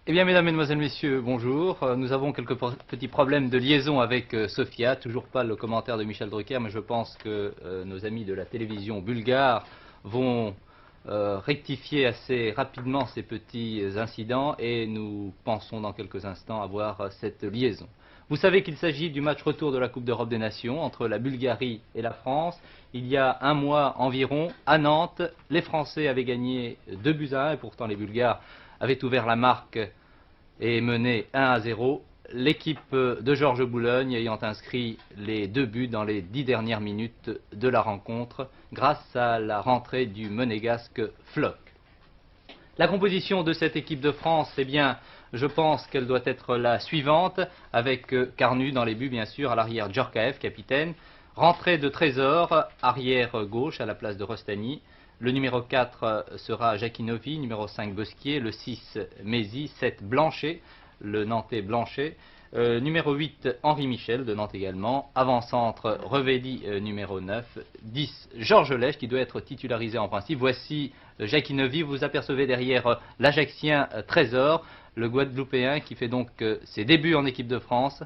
Eh bien, mesdames, mesdemoiselles, messieurs, bonjour. Nous avons quelques petits problèmes de liaison avec Sofia. Toujours pas le commentaire de Michel Drucker, mais je pense que nos amis de la télévision bulgare vont rectifier assez rapidement ces petits incidents et nous pensons dans quelques instants avoir cette liaison. Vous savez qu'il s'agit du match retour de la Coupe d'Europe des Nations entre la Bulgarie et la France. Il y a un mois environ, à Nantes, les Français avaient gagné 2-1 et pourtant les Bulgares avaient ouvert la marque et mené 1-0. L'équipe de Georges Boulogne ayant inscrit les 2 buts dans les 10 dernières minutes de la rencontre grâce à la rentrée du monégasque Floch. La composition de cette équipe de France, eh bien, je pense qu'elle doit être la suivante, avec Carnu dans les buts, bien sûr, à l'arrière Djorkaeff, capitaine, rentrée de Trésor, arrière gauche à la place de Rostani. Le numéro 4 sera Jakinovi, numéro 5 Bosquier, le 6 Mézy, 7 Blanchet, le Nantais Blanchet. Numéro 8, Henri Michel, de Nantes également. Avant-centre, Revelli, numéro 9. 10, Georges Lèche, qui doit être titularisé en principe. Voici Jakinovi. Vous apercevez derrière l'Ajaxien Trésor, le Guadeloupéen, qui fait donc ses débuts en équipe de France.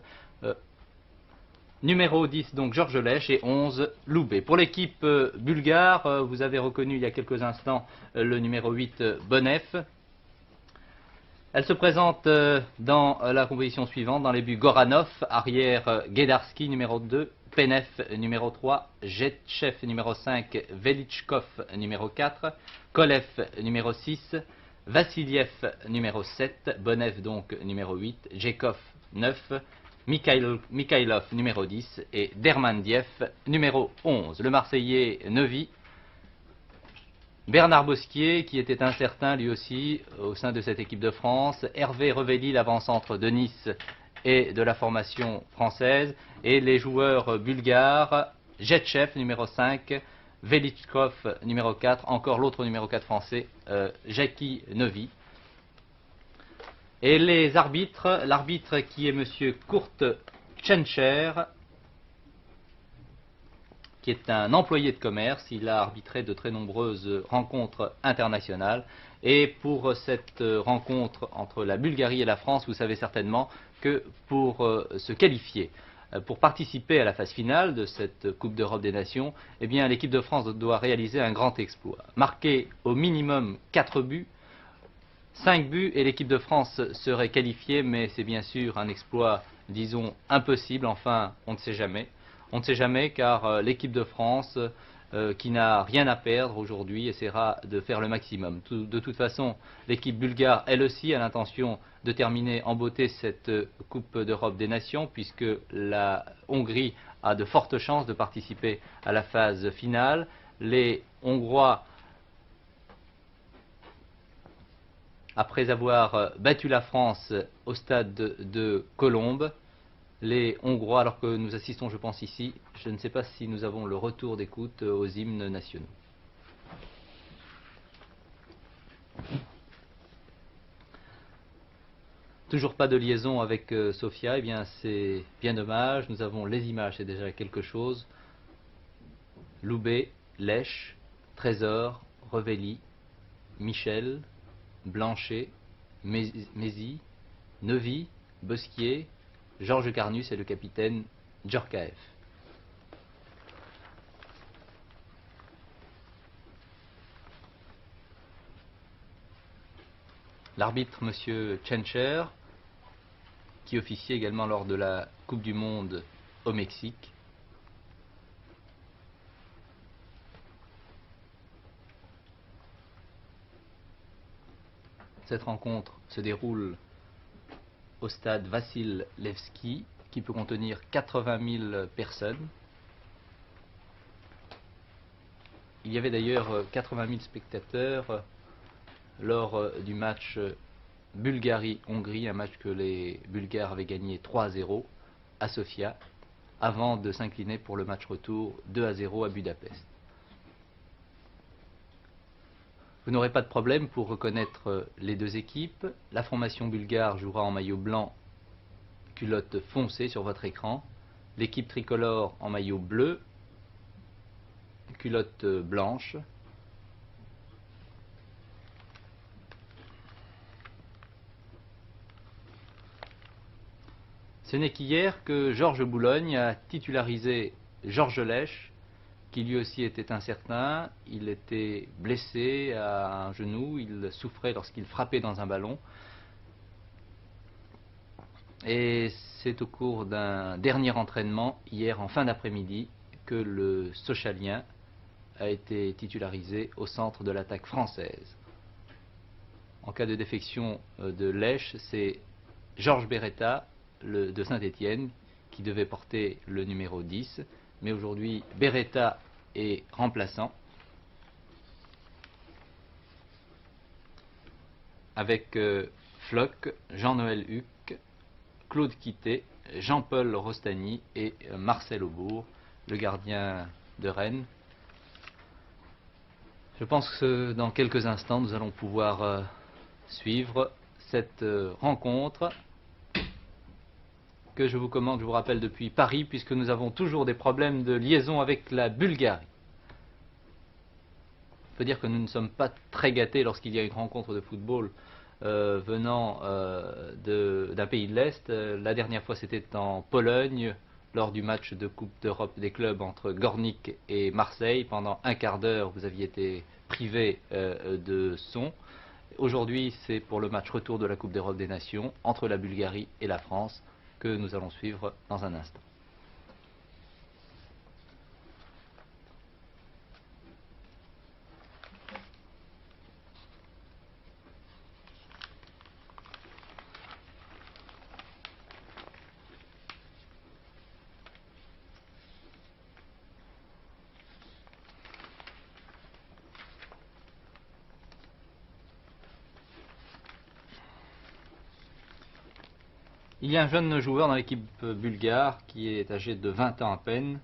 Numéro 10, donc Georges Lèche, et 11, Loubet. Pour l'équipe bulgare, vous avez reconnu il y a quelques instants le numéro 8, Bonev. Elle se présente dans la composition suivante, dans les buts Goranov, arrière Gedarski, numéro 2, Penev, numéro 3, Jetchev, numéro 5, Velichkov, numéro 4, Kolev, numéro 6, Vassiliev, numéro 7, Bonev, donc, numéro 8, Jekov, 9, Mikhailov, numéro 10, et Dermandiev, numéro 11. Le Marseillais Neuvy, Bernard Bosquier, qui était incertain lui aussi au sein de cette équipe de France, Hervé Revelli, l'avant-centre de Nice et de la formation française, et les joueurs bulgares, Jetchev, numéro 5, Velichkov, numéro 4, encore l'autre numéro 4 français, Jackie Neuvy. Et les arbitres, l'arbitre qui est M. Kurt Tschentscher, qui est un employé de commerce. Il a arbitré de très nombreuses rencontres internationales. Et pour cette rencontre entre la Bulgarie et la France, vous savez certainement que pour se qualifier, pour participer à la phase finale de cette Coupe d'Europe des Nations, eh bien, l'équipe de France doit réaliser un grand exploit. Marquer au minimum 4 buts, 5 buts et l'équipe de France serait qualifiée, mais c'est bien sûr un exploit, disons, impossible. Enfin, on ne sait jamais. On ne sait jamais car l'équipe de France, qui n'a rien à perdre aujourd'hui, essaiera de faire le maximum. De toute façon, l'équipe bulgare, elle aussi, a l'intention de terminer en beauté cette Coupe d'Europe des Nations, puisque la Hongrie a de fortes chances de participer à la phase finale. Les Hongrois, après avoir battu la France au stade de Colombes, les Hongrois, alors que nous assistons, je pense ici, je ne sais pas si nous avons le retour d'écoute aux hymnes nationaux. Toujours pas de liaison avec Sofia, eh bien c'est bien dommage, nous avons les images, c'est déjà quelque chose. Loubet, Lèche, Trésor, Revelli, Michel, Blanchet, Mézy, Neuvy, Bosquier, Georges Carnus et le capitaine Djorkaeff. L'arbitre, M. Tschentscher, qui officiait également lors de la Coupe du Monde au Mexique. Cette rencontre se déroule au stade Vassil Levski, qui peut contenir 80 000 personnes. Il y avait d'ailleurs 80 000 spectateurs lors du match Bulgarie-Hongrie, un match que les Bulgares avaient gagné 3-0 à Sofia, avant de s'incliner pour le match retour 2-0 à Budapest. Vous n'aurez pas de problème pour reconnaître les deux équipes. La formation bulgare jouera en maillot blanc, culotte foncée sur votre écran. L'équipe tricolore en maillot bleu, culotte blanche. Ce n'est qu'hier que Georges Boulogne a titularisé Georges Lèche, qui lui aussi était incertain. Il était blessé à un genou, il souffrait lorsqu'il frappait dans un ballon. Et c'est au cours d'un dernier entraînement, hier en fin d'après-midi, que le Sochalien a été titularisé au centre de l'attaque française. En cas de défection de Lèche, c'est Georges Beretta de Saint-Étienne qui devait porter le numéro 10, mais aujourd'hui Beretta est remplaçant avec Floch, Jean-Noël Huc, Claude Quitté, Jean-Paul Rostagny et Marcel Aubourg, le gardien de Rennes. Je pense que dans quelques instants, nous allons pouvoir suivre cette rencontre que je vous commande, je vous rappelle, depuis Paris, puisque nous avons toujours des problèmes de liaison avec la Bulgarie. Il faut dire que nous ne sommes pas très gâtés lorsqu'il y a une rencontre de football venant d'un pays de l'Est. La dernière fois, c'était en Pologne, lors du match de Coupe d'Europe des clubs entre Gornik et Marseille. Pendant un quart d'heure, vous aviez été privé de son. Aujourd'hui, c'est pour le match retour de la Coupe d'Europe des Nations entre la Bulgarie et la France que nous allons suivre dans un instant. Il y a un jeune joueur dans l'équipe bulgare qui est âgé de 20 ans à peine.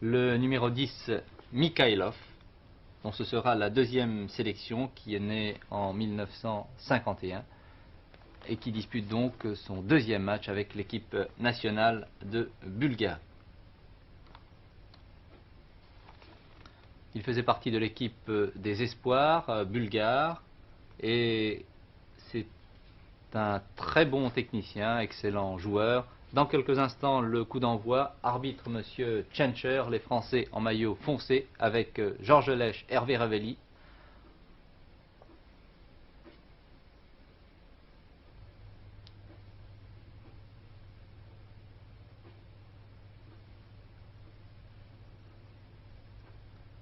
Le numéro 10, Mikhailov, dont ce sera la deuxième sélection, qui est né en 1951 et qui dispute donc son deuxième match avec l'équipe nationale de Bulgarie. Il faisait partie de l'équipe des espoirs bulgares et c'est un très bon technicien, excellent joueur. Dans quelques instants, le coup d'envoi, arbitre monsieur Tchencher, les Français en maillot foncé avec Georges Lèche, Hervé Ravelli.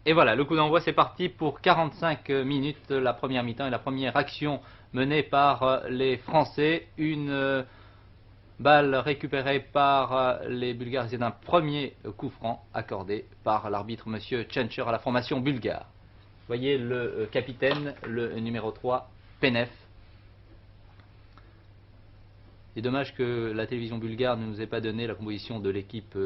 Et voilà, le coup d'envoi, c'est parti pour 45 minutes, la première mi-temps et la première action menée par les Français. Une balle récupérée par les Bulgares et d'un premier coup franc accordé par l'arbitre monsieur Tchencher à la formation bulgare. Vous voyez le capitaine, le numéro 3, Penev. C'est dommage que la télévision bulgare ne nous ait pas donné la composition de l'équipe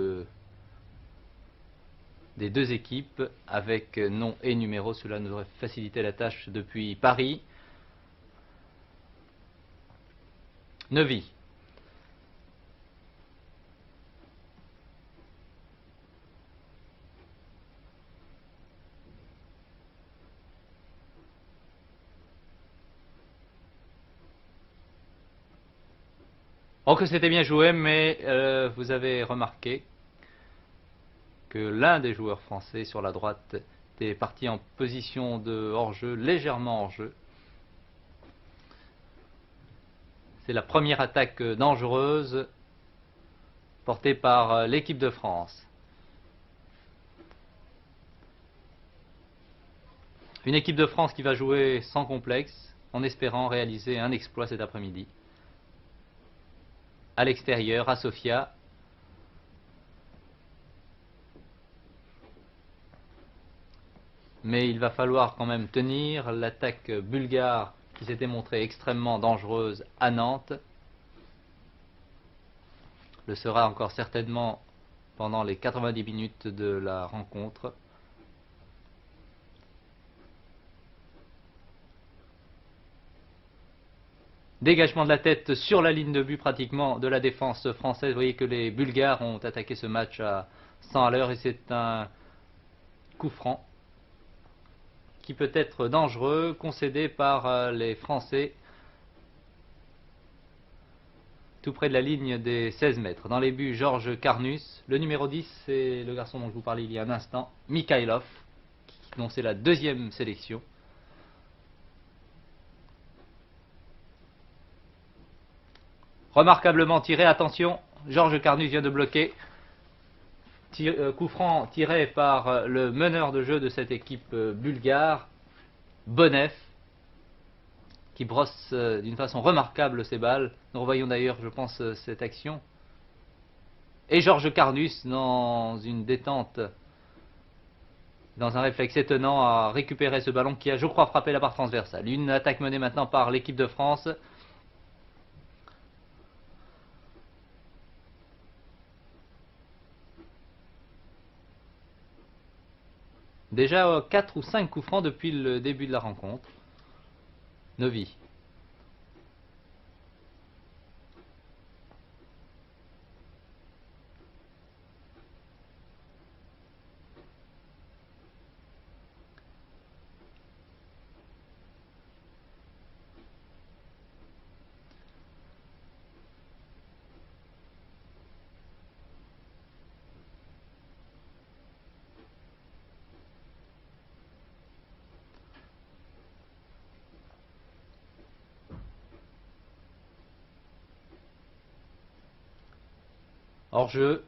des deux équipes avec nom et numéro. Cela nous aurait facilité la tâche depuis Paris. Neuvy. Oh, que c'était bien joué, mais vous avez remarqué que l'un des joueurs français sur la droite était parti en position de hors-jeu, légèrement hors-jeu. C'est la première attaque dangereuse portée par l'équipe de France. Une équipe de France qui va jouer sans complexe, en espérant réaliser un exploit cet après-midi. À l'extérieur, à Sofia. Mais il va falloir quand même tenir l'attaque bulgare qui s'était montrée extrêmement dangereuse à Nantes. Le sera encore certainement pendant les 90 minutes de la rencontre. Dégagement de la tête sur la ligne de but pratiquement de la défense française. Vous voyez que les Bulgares ont attaqué ce match à 100 à l'heure et c'est un coup franc qui peut être dangereux, concédé par les Français. tout près de la ligne des 16 mètres. Dans les buts, Georges Carnus. Le numéro 10, c'est le garçon dont je vous parlais il y a un instant, Mikhailov, dont c'est la deuxième sélection. Remarquablement tiré, attention, Georges Carnus vient de bloquer. Coup franc tiré par le meneur de jeu de cette équipe bulgare, Bonev, qui brosse d'une façon remarquable ses balles. Nous revoyons d'ailleurs, je pense, cette action. Et Georges Carnus, dans une détente, dans un réflexe étonnant, a récupéré ce ballon qui a, je crois, frappé la barre transversale. Une attaque menée maintenant par l'équipe de France. Déjà 4 ou 5 coups francs depuis le début de la rencontre. Novi. Hors-jeu,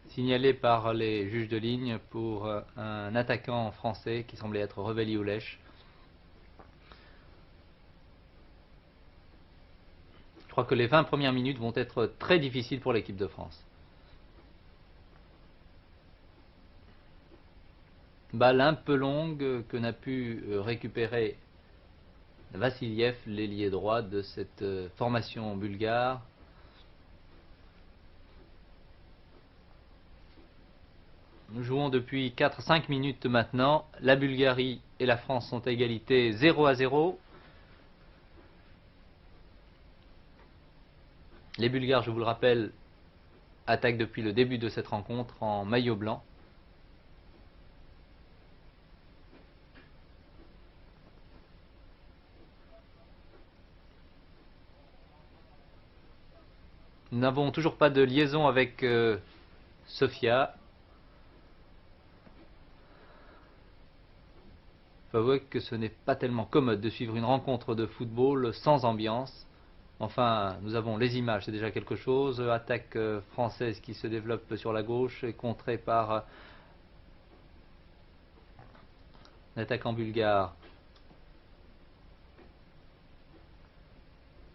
signalé par les juges de ligne pour un attaquant français qui semblait être Revelli Oulech. Je crois que les 20 premières minutes vont être très difficiles pour l'équipe de France. Balle un peu longue que n'a pu récupérer Vassiliev, l'ailier droit de cette formation bulgare. Nous jouons depuis 4-5 minutes maintenant. La Bulgarie et la France sont à égalité 0-0. Les Bulgares, je vous le rappelle, attaquent depuis le début de cette rencontre en maillot blanc. Nous n'avons toujours pas de liaison avec Sofia. Il faut avouer que ce n'est pas tellement commode de suivre une rencontre de football sans ambiance. Enfin, nous avons les images, c'est déjà quelque chose. Attaque française qui se développe sur la gauche et contrée par l'attaquant bulgare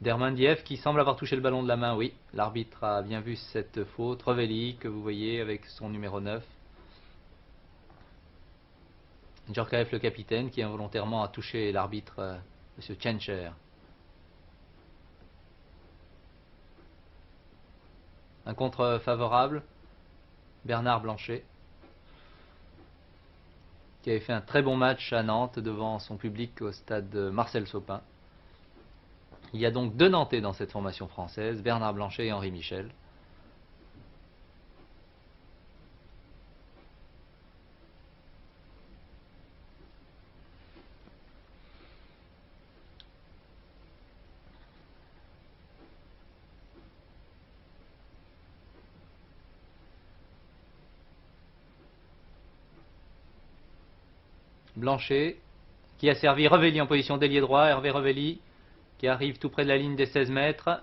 Dermandiev qui semble avoir touché le ballon de la main. Oui, l'arbitre a bien vu cette faute. Revelli que vous voyez avec son numéro 9. Djorkaeff, le capitaine, qui involontairement a touché l'arbitre, M. Tchencher. Un contre favorable, Bernard Blanchet, qui avait fait un très bon match à Nantes devant son public au stade Marcel Sopin. Il y a donc 2 Nantais dans cette formation française, Bernard Blanchet et Henri Michel. Blanchet, qui a servi Revelli en position d'ailier droit, Hervé Revelli, qui arrive tout près de la ligne des 16 mètres.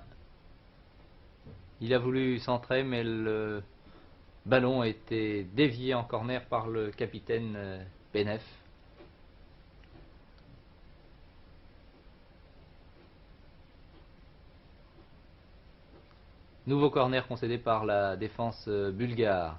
Il a voulu centrer, mais le ballon a été dévié en corner par le capitaine Benef. Nouveau corner concédé par la défense bulgare.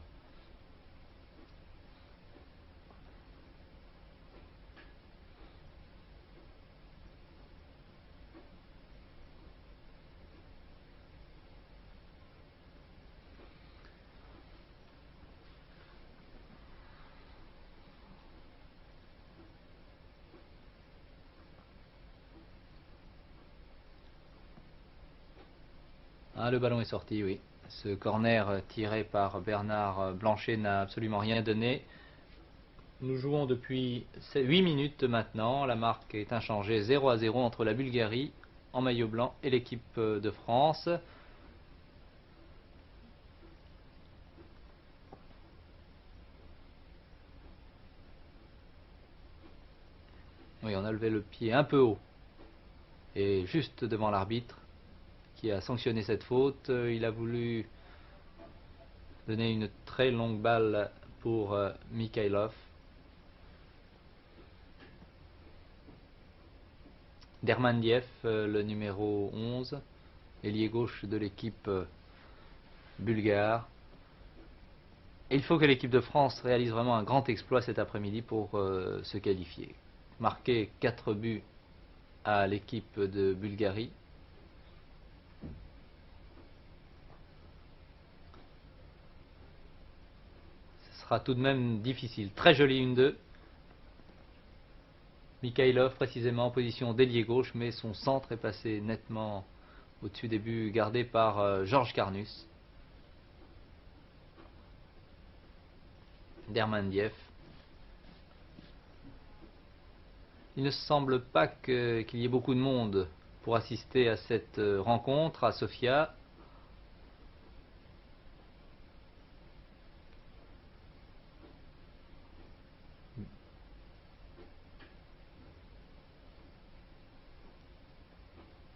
Ah, le ballon est sorti, oui. Ce corner tiré par Bernard Blanchet n'a absolument rien donné. Nous jouons depuis 8 minutes maintenant. La marque est inchangée 0-0 entre la Bulgarie en maillot blanc et l'équipe de France. Oui, on a levé le pied un peu haut et juste devant l'arbitre qui a sanctionné cette faute. Il a voulu donner une très longue balle pour Mikhailov. Dermandiev, le numéro 11, ailier gauche de l'équipe bulgare. Et il faut que l'équipe de France réalise vraiment un grand exploit cet après-midi pour se qualifier. Marquer 4 buts à l'équipe de Bulgarie. Ce sera tout de même difficile. Très joli 1-2. Mikhailov précisément en position d'ailier gauche, mais son centre est passé nettement au-dessus des buts gardés par Georges Carnus. Dermandiev. Il ne semble pas qu'il y ait beaucoup de monde pour assister à cette rencontre à Sofia.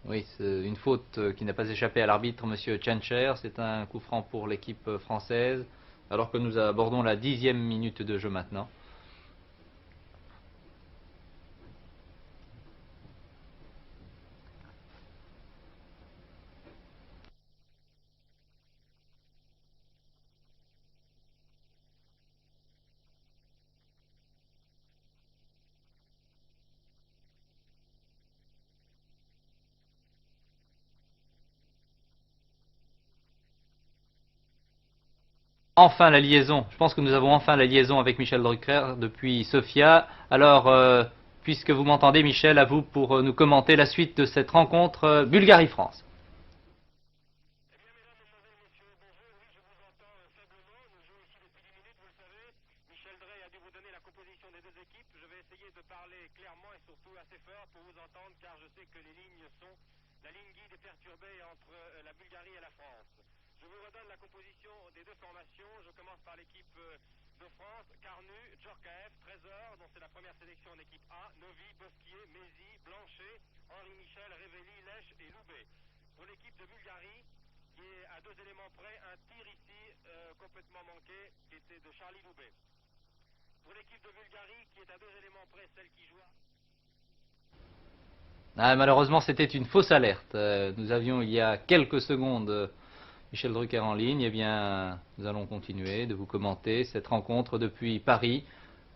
Oui, c'est une faute qui n'a pas échappé à l'arbitre, Monsieur Tchencher. C'est un coup franc pour l'équipe française, alors que nous abordons la 10e minute de jeu maintenant. Enfin la liaison. Je pense que nous avons enfin la liaison avec Michel Drucker depuis Sofia. Alors, puisque vous m'entendez, Michel, à vous pour nous commenter la suite de cette rencontre Bulgarie-France. Michel Drey a dû vous donner la composition des deux équipes. Je vais essayer de parler clairement et surtout assez fort pour vous entendre car je sais que les lignes sont la ligne guide est perturbée entre la Bulgarie et la France. Je vous redonne la composition des deux formations. Je commence par l'équipe de France. Carnu, Djorkaeff, Trésor, dont c'est la première sélection en équipe A, Novi, Bosquier, Mézi, Blanchet, Henri Michel, Révéli, Lèche et Loubet. Pour l'équipe de Bulgarie, qui est à 2 éléments près, un tir ici complètement manqué, qui était de Charlie Loubet. Pour l'équipe de Bulgarie, qui est à 2 éléments près, celle qui joue. Ah, malheureusement, c'était une fausse alerte. Nous avions il y a quelques secondes Michel Drucker en ligne. Eh bien, nous allons continuer de vous commenter cette rencontre depuis Paris,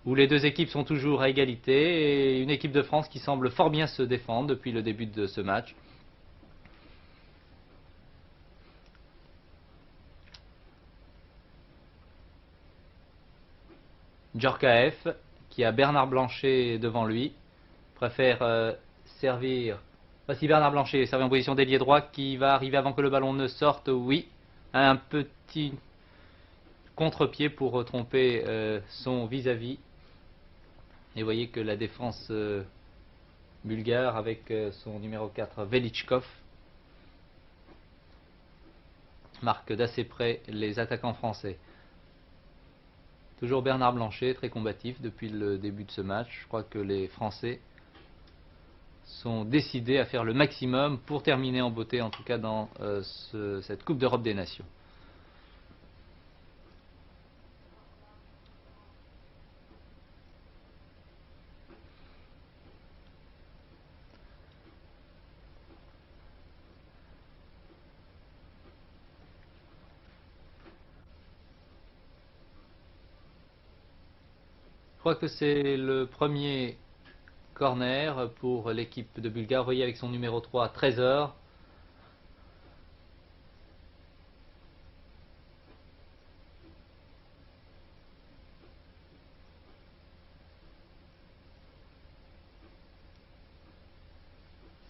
où les deux équipes sont toujours à égalité et une équipe de France qui semble fort bien se défendre depuis le début de ce match. Djorkaeff, qui a Bernard Blanchet devant lui, préfère servir. Voici Bernard Blanchet, servi en position d'ailier droit, qui va arriver avant que le ballon ne sorte. Oui, un petit contre-pied pour tromper son vis-à-vis. Et vous voyez que la défense bulgare, avec son numéro 4, Velichkov, marque d'assez près les attaquants français. Toujours Bernard Blanchet, très combatif depuis le début de ce match. Je crois que les Français sont décidés à faire le maximum pour terminer en beauté, en tout cas dans cette Coupe d'Europe des Nations. Je crois que c'est le premier corner pour l'équipe de Bulgarie. Vous voyez avec son numéro 3, Trésor.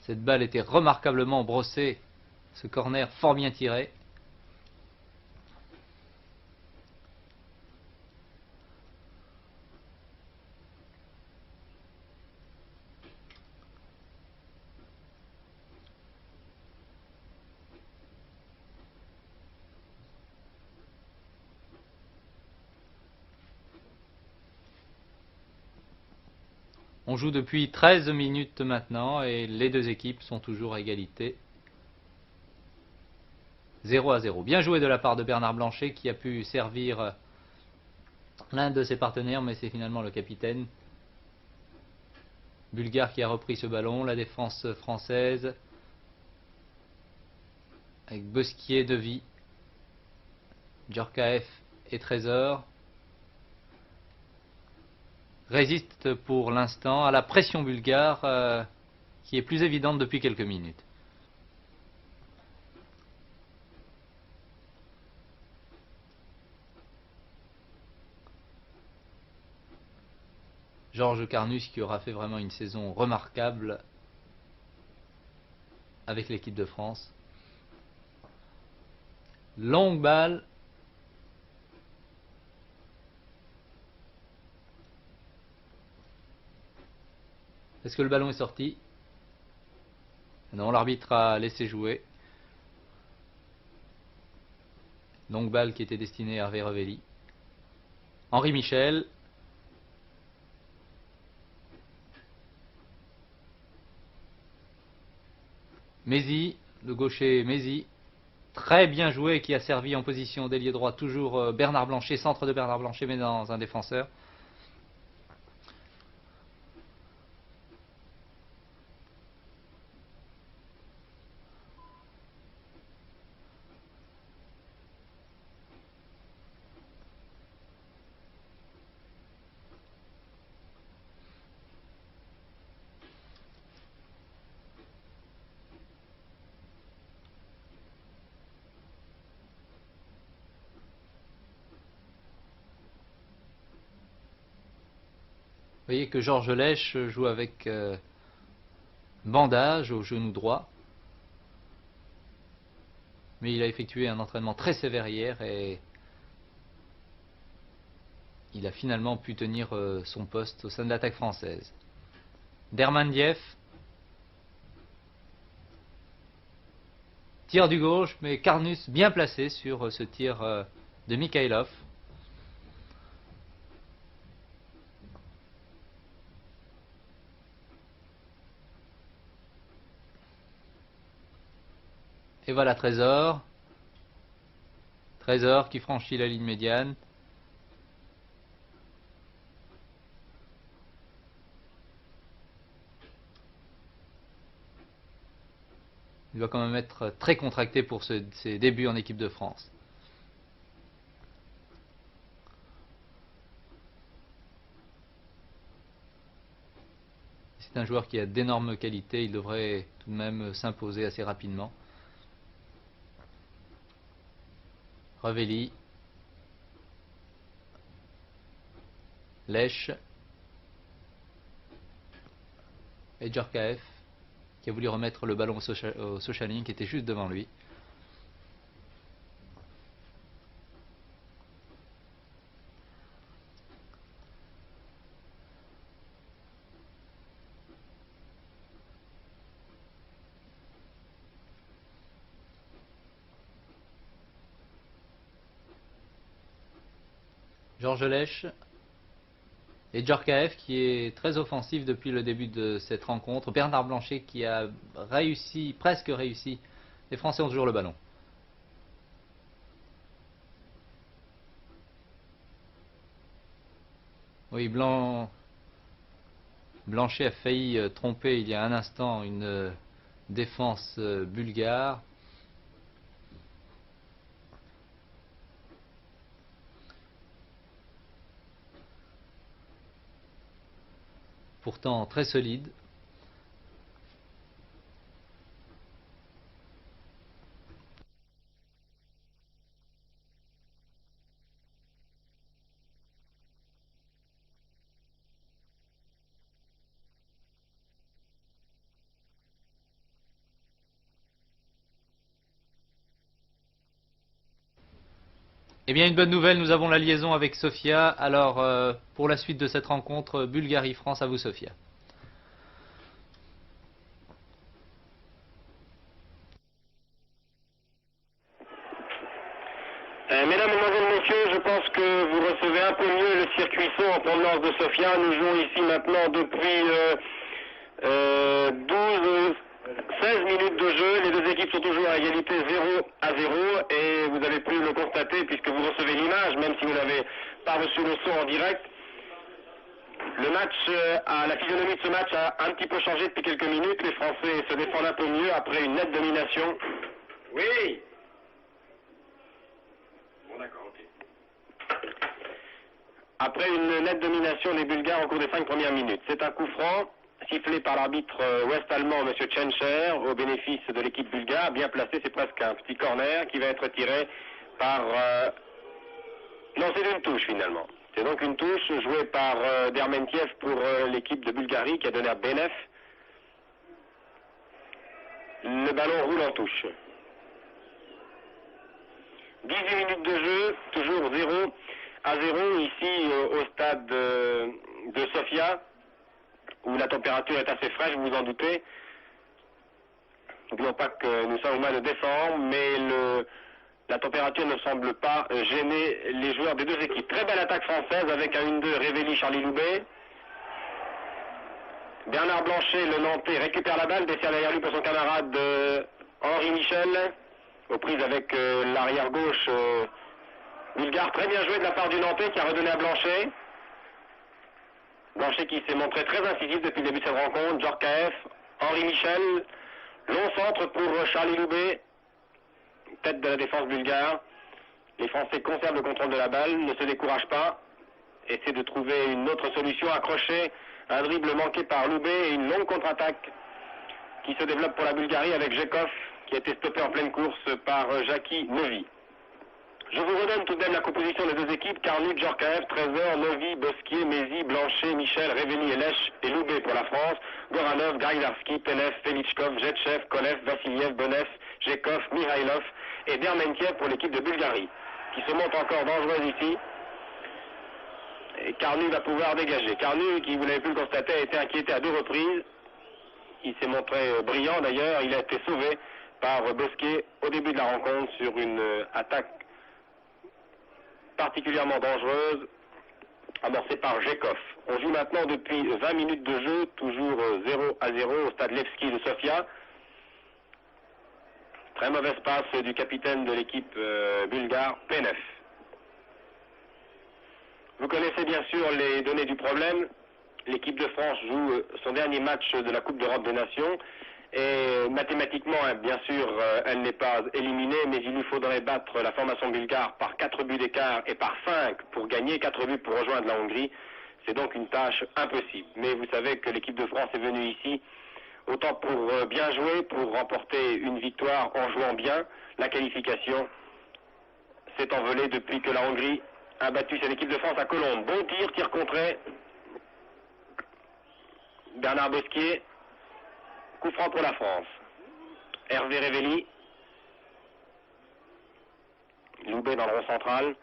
Cette balle était remarquablement brossée. Ce corner fort bien tiré. On joue depuis 13 minutes maintenant et les deux équipes sont toujours à égalité. 0-0. Bien joué de la part de Bernard Blanchet qui a pu servir l'un de ses partenaires, mais c'est finalement le capitaine bulgare qui a repris ce ballon. La défense française avec Bosquier, Devy, Djorkaeff et Trésor résiste pour l'instant à la pression bulgare qui est plus évidente depuis quelques minutes. Georges Carnus qui aura fait vraiment une saison remarquable avec l'équipe de France. Longue balle. Est-ce que le ballon est sorti? Non, l'arbitre a laissé jouer. Longue balle qui était destinée à Hervé Revelli. Henri Michel. Mézy, le gaucher Mézy, très bien joué, qui a servi en position d'ailier droit, toujours Bernard Blanchet, centre de Bernard Blanchet, mais dans un défenseur. Vous voyez que Georges Lèche joue avec bandage au genou droit. Mais il a effectué un entraînement très sévère hier et il a finalement pu tenir son poste au sein de l'attaque française. Dermandiev. Tir du gauche, mais Carnus bien placé sur ce tir de Mikhailov. Et voilà Trésor. Trésor qui franchit la ligne médiane. Il doit quand même être très contracté pour ses débuts en équipe de France. C'est un joueur qui a d'énormes qualités, il devrait tout de même s'imposer assez rapidement. Revelli. Lèche. Et Djorkaeff qui a voulu remettre le ballon au Sochaline qui était juste devant lui. Georges Lèche et Djorkaeff qui est très offensif depuis le début de cette rencontre. Bernard Blanchet qui a réussi, presque réussi. Les Français ont toujours le ballon. Oui, Blanchet a failli tromper il y a un instant une défense bulgare. Pourtant très solide. Eh bien, une bonne nouvelle, nous avons la liaison avec Sofia. Alors, pour la suite de cette rencontre, Bulgarie-France, à vous Sofia. Mesdames, Mesdemoiselles, Messieurs, je pense que vous recevez un peu mieux le circuit son en provenance de Sofia. Nous jouons ici maintenant depuis 16 minutes de jeu. Les deux équipes sont toujours à égalité 0-0 et vous avez pu le constater puisque vous recevez l'image, même si vous n'avez pas reçu le son en direct. Le match, la physionomie de ce match a un petit peu changé depuis quelques minutes. Les Français se défendent un peu mieux après une nette domination. Oui. Bon, d'accord, ok. Après une nette domination des Bulgares au cours des 5 premières minutes. C'est un coup franc sifflé par l'arbitre ouest-allemand, M. Tchencher, au bénéfice de l'équipe bulgare. Bien placé, c'est presque un petit corner qui va être tiré par... Non, c'est une touche finalement. C'est donc une touche jouée par Dermentiev pour l'équipe de Bulgarie qui a donné à Benev. Le ballon roule en touche. 18 minutes de jeu, toujours 0-0 ici au stade de Sofia, où la température est assez fraîche, vous vous en doutez. N'oublions pas que nous sommes au mois de décembre, mais la température ne semble pas gêner les joueurs des deux équipes. Très belle attaque française avec un 1-2 Révéli-Charlie Loubet. Bernard Blanchet, le Nantais, récupère la balle, dessert derrière lui pour son camarade Henri Michel, aux prises avec l'arrière gauche bulgare. Très bien joué de la part du Nantais qui a redonné à Blanchet. Blanchet qui s'est montré très incisif depuis le début de cette rencontre. Djorkaeff, Henri Michel, long centre pour Charlie Loubet, tête de la défense bulgare. Les Français conservent le contrôle de la balle, ne se découragent pas, essaient de trouver une autre solution, accrocher un dribble manqué par Loubet et une longue contre-attaque qui se développe pour la Bulgarie avec Jekov qui a été stoppé en pleine course par Jackie Novi. Je vous redonne tout de même la composition des deux équipes. Carnut, Djorkaeff, Trésor, Novi, Bosquier, Mézi, Blanchet, Michel, Révéli, Elech et Loubet pour la France. Goranov, Gaidarski, Penev, Felichkov, Jetchev, Kolev, Vassiliev, Bonev, Jekov, Mihailov et Dermentiev pour l'équipe de Bulgarie, qui se montre encore dangereuse ici. Et Carnut va pouvoir dégager. Carnut, qui vous l'avez pu le constater, a été inquiété à 2 reprises. Il s'est montré brillant d'ailleurs. Il a été sauvé par Bosquier au début de la rencontre sur une attaque particulièrement dangereuse amorcée par Jekov. On joue maintenant depuis 20 minutes de jeu, toujours 0-0 au stade Levski de Sofia. Très mauvaise passe du capitaine de l'équipe bulgare, Penev. Vous connaissez bien sûr les données du problème. L'équipe de France joue son dernier match de la Coupe d'Europe des Nations. Et mathématiquement, bien sûr, elle n'est pas éliminée, mais il lui faudrait battre la formation bulgare par 4 buts d'écart et par 5 pour gagner, 4 buts pour rejoindre la Hongrie. C'est donc une tâche impossible. Mais vous savez que l'équipe de France est venue ici autant pour bien jouer, pour remporter une victoire en jouant bien. La qualification s'est envolée depuis que la Hongrie a battu cette équipe de France à Colombes. Bon tir, tir contré. Bernard Bosquier. Coup franc pour la France. Hervé Révéli. Loubet dans le rond central.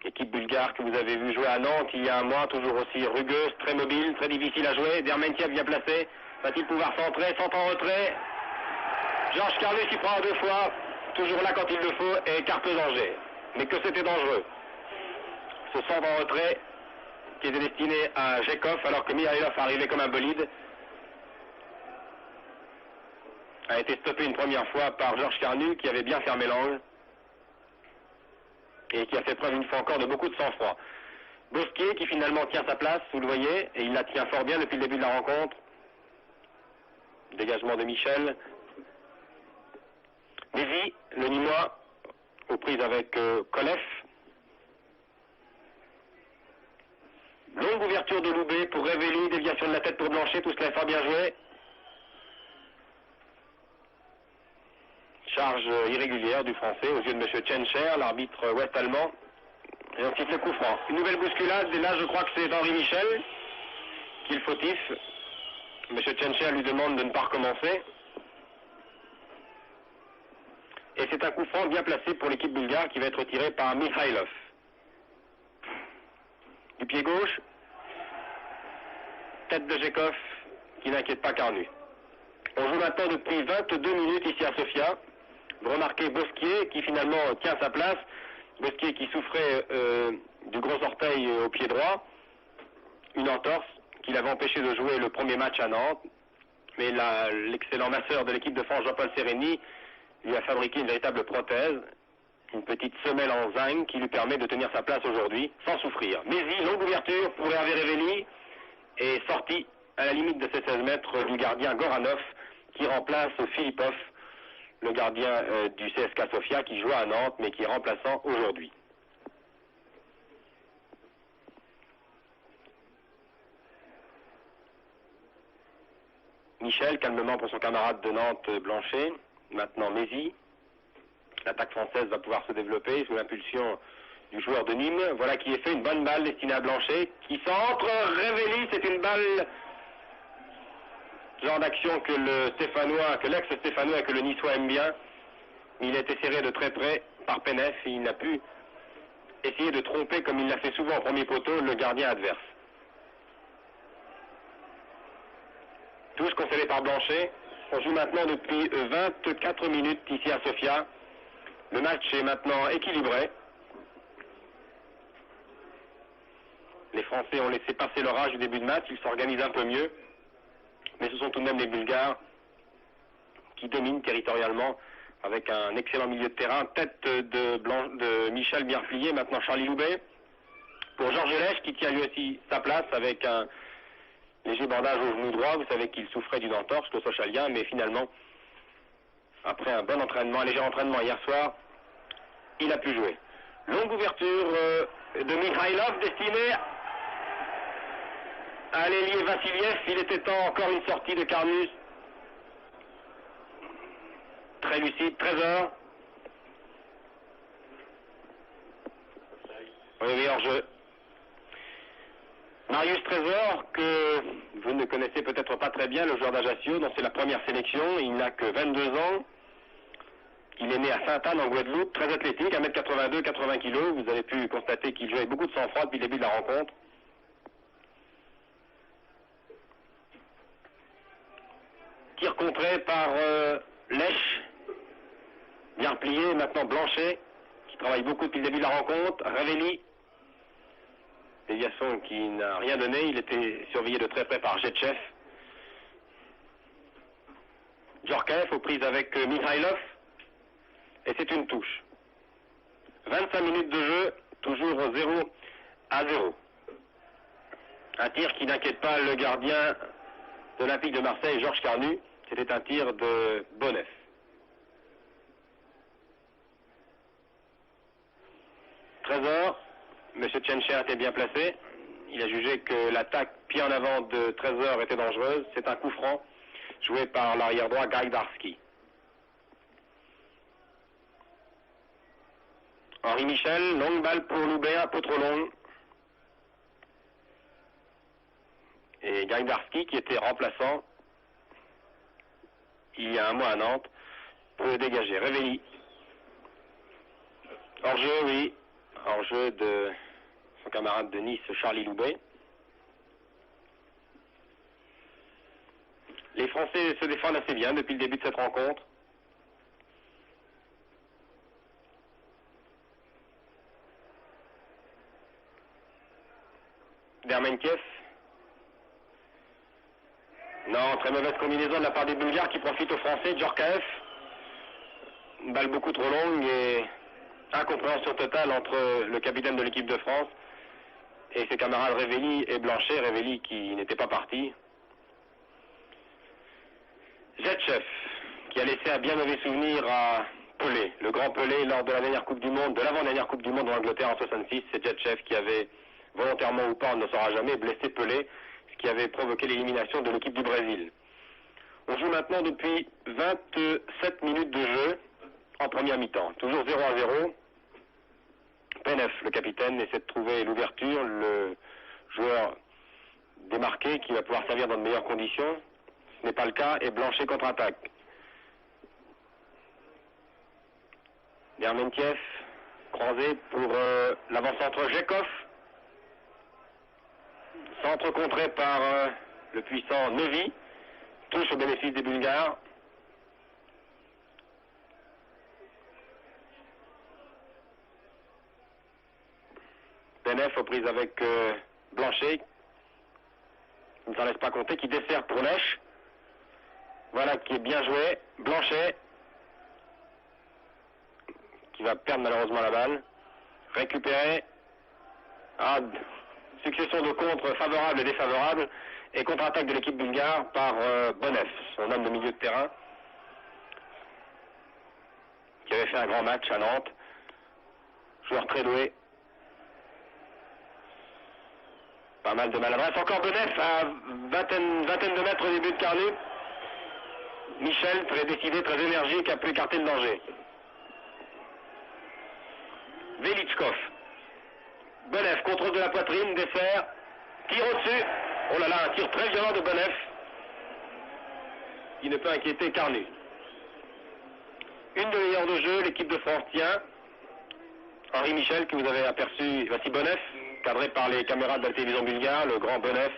Équipe bulgare que vous avez vu jouer à Nantes il y a un mois, toujours aussi rugueuse, très mobile, très difficile à jouer. Dermentiev bien placé. Va-t-il pouvoir centrer, centre en retrait. Georges Carlus s'y prend 2 fois. Toujours là quand il le faut et écarte le danger. Mais que c'était dangereux. Ce centre en retrait qui était destiné à Jekov alors que Mihailov arrivait comme un bolide a été stoppé une première fois par Georges Carnut qui avait bien fermé l'angle et qui a fait preuve une fois encore de beaucoup de sang-froid. Bosquier qui finalement tient sa place, vous le voyez, et il la tient fort bien depuis le début de la rencontre. Dégagement de Michel. Mézi, le Nîmois, aux prises avec Kolev. Longue ouverture de Loubet pour Révéli, déviation de la tête pour Blanchet, tout cela est fort bien joué. Charge irrégulière du français aux yeux de M. Tchencher, l'arbitre ouest-allemand. Et on siffle le coup franc. Une nouvelle bousculade, et là je crois que c'est Henri Michel qui est le fautif. M. Tchencher lui demande de ne pas recommencer. Et c'est un coup franc bien placé pour l'équipe bulgare qui va être tiré par Mihailov. Du pied gauche, tête de Jekov qui n'inquiète pas Carnut. On joue maintenant depuis 22 minutes ici à Sofia. Vous remarquez Bosquier qui finalement tient sa place, Bosquier qui souffrait du gros orteil au pied droit, une entorse qui l'avait empêché de jouer le premier match à Nantes. Mais l'excellent masseur de l'équipe de France, Jean-Paul Sereni, lui a fabriqué une véritable prothèse, une petite semelle en zinc qui lui permet de tenir sa place aujourd'hui sans souffrir. Mézy, longue ouverture pour Hervé Révéli, est sorti à la limite de ses 16 mètres du gardien Goranov qui remplace Filipov, le gardien du CSKA Sofia qui joue à Nantes mais qui est remplaçant aujourd'hui. Michel, calmement pour son camarade de Nantes, Blanchet. Maintenant Mézy. L'attaque française va pouvoir se développer sous l'impulsion du joueur de Nîmes. Voilà qui est fait, une bonne balle destinée à Blanchet, qui centre, Révéli, c'est une balle, genre d'action que l'ex-Stéphanois et que le Niçois aime bien. Il a été serré de très près par Penef et il n'a pu essayer de tromper, comme il l'a fait souvent au premier poteau, le gardien adverse. Touche concédée par Blanchet. On joue maintenant depuis 24 minutes ici à Sofia. Le match est maintenant équilibré. Les Français ont laissé passer leur âge du début de match, ils s'organisent un peu mieux. Mais ce sont tout de même les Bulgares qui dominent territorialement avec un excellent milieu de terrain. Tête de Michel bien plié, maintenant Charlie Loubet. Pour Georges Lèche qui tient lui aussi sa place avec un léger bandage au genou droit. Vous savez qu'il souffrait d'une entorse, le Sochalien, mais finalement, après un bon entraînement, un léger entraînement hier soir, il a pu jouer. Longue ouverture de Mikhailov destinée à l'ailier Vassiliev. Il était temps, encore une sortie de Carnus. Très lucide, Trésor. Oui, hors-jeu. Marius Trésor, que vous ne connaissez peut-être pas très bien, le joueur d'Ajaccio, dont c'est la première sélection. Il n'a que 22 ans. Il est né à Sainte-Anne en Guadeloupe, très athlétique, 1m82, 80 kg. Vous avez pu constater qu'il jouait avec beaucoup de sang-froid depuis le début de la rencontre. Tir contré par Lèche, bien plié. Maintenant Blanchet, qui travaille beaucoup depuis le début de la rencontre. Révéli, déviation qui n'a rien donné. Il était surveillé de très près par Jetchev. Djorkaeff aux prises avec Mikhailov. Et c'est une touche. 25 minutes de jeu, toujours 0-0. Un tir qui n'inquiète pas le gardien de l'Olympique de Marseille, Georges Carnu. C'était un tir de Bonnef. Trésor, M. Tchencher était bien placé. Il a jugé que l'attaque pied en avant de Trésor était dangereuse. C'est un coup franc joué par l'arrière droit Gajdarski. Henri Michel, longue balle pour Loubet, un peu trop longue. Et Gajdarski, qui était remplaçant il y a un mois à Nantes, peut dégager. Révéli. Hors-jeu, oui. Hors-jeu de son camarade de Nice, Charlie Loubet. Les Français se défendent assez bien depuis le début de cette rencontre. Dermenkiev. Non, très mauvaise combinaison de la part des Bulgares qui profitent aux Français. Djorkaeff. Une balle beaucoup trop longue et incompréhension totale entre le capitaine de l'équipe de France et ses camarades Révéli et Blanchet. Révéli qui n'était pas parti. Jetchev, qui a laissé un bien mauvais souvenir à Pelé, le grand Pelé lors de la dernière Coupe du Monde, de l'avant-dernière Coupe du Monde en Angleterre en 66. C'est Jetchev qui avait, volontairement ou pas, on ne le saura jamais, blessé Pelé, ce qui avait provoqué l'élimination de l'équipe du Brésil. On joue maintenant depuis 27 minutes de jeu en première mi-temps, toujours 0-0. Penef, le capitaine, essaie de trouver l'ouverture, le joueur démarqué qui va pouvoir servir dans de meilleures conditions. Ce n'est pas le cas et Blanchet contre-attaque. Dermenkiev, croisé pour l'avant-centre Jekov. Centre contré par le puissant Nevi. Touche au bénéfice des Bulgares. Benef aux prises avec Blanchet. Il ne s'en laisse pas compter, qui dessert pour Lèche. Voilà qui est bien joué. Blanchet, qui va perdre malheureusement la balle. Récupéré. Ah, succession de contres favorables et défavorables. Et contre-attaque de l'équipe bulgare par Bonef, son homme de milieu de terrain, qui avait fait un grand match à Nantes. Joueur très doué. Pas mal de maladresse. Encore Bonef à vingtaine de mètres du but de Carnu. Michel, très décidé, très énergique, a pu écarter le danger. Velichkov. Bonef, contrôle de la poitrine, dessert, tir au-dessus. Oh là là, un tir très violent de Bonef, qui ne peut inquiéter Carnu. Une demi-heure de jeu, l'équipe de France tient. Henri Michel, que vous avez aperçu, voici Bonef, cadré par les caméras de la télévision bulgare, le grand Bonef.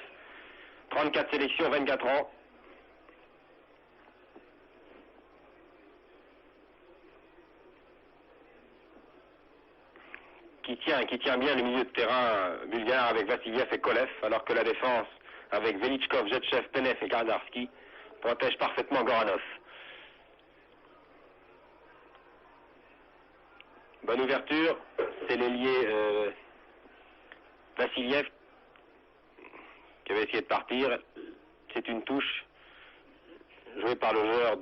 34 sélections, 24 ans. Qui tient bien le milieu de terrain bulgare avec Vassiliev et Kolev, alors que la défense avec Velichkov, Jetchev, Benef et Gardarski protège parfaitement Goranov. Bonne ouverture, c'est l'ailier Vassiliev qui avait essayé de partir. C'est une touche jouée par le joueur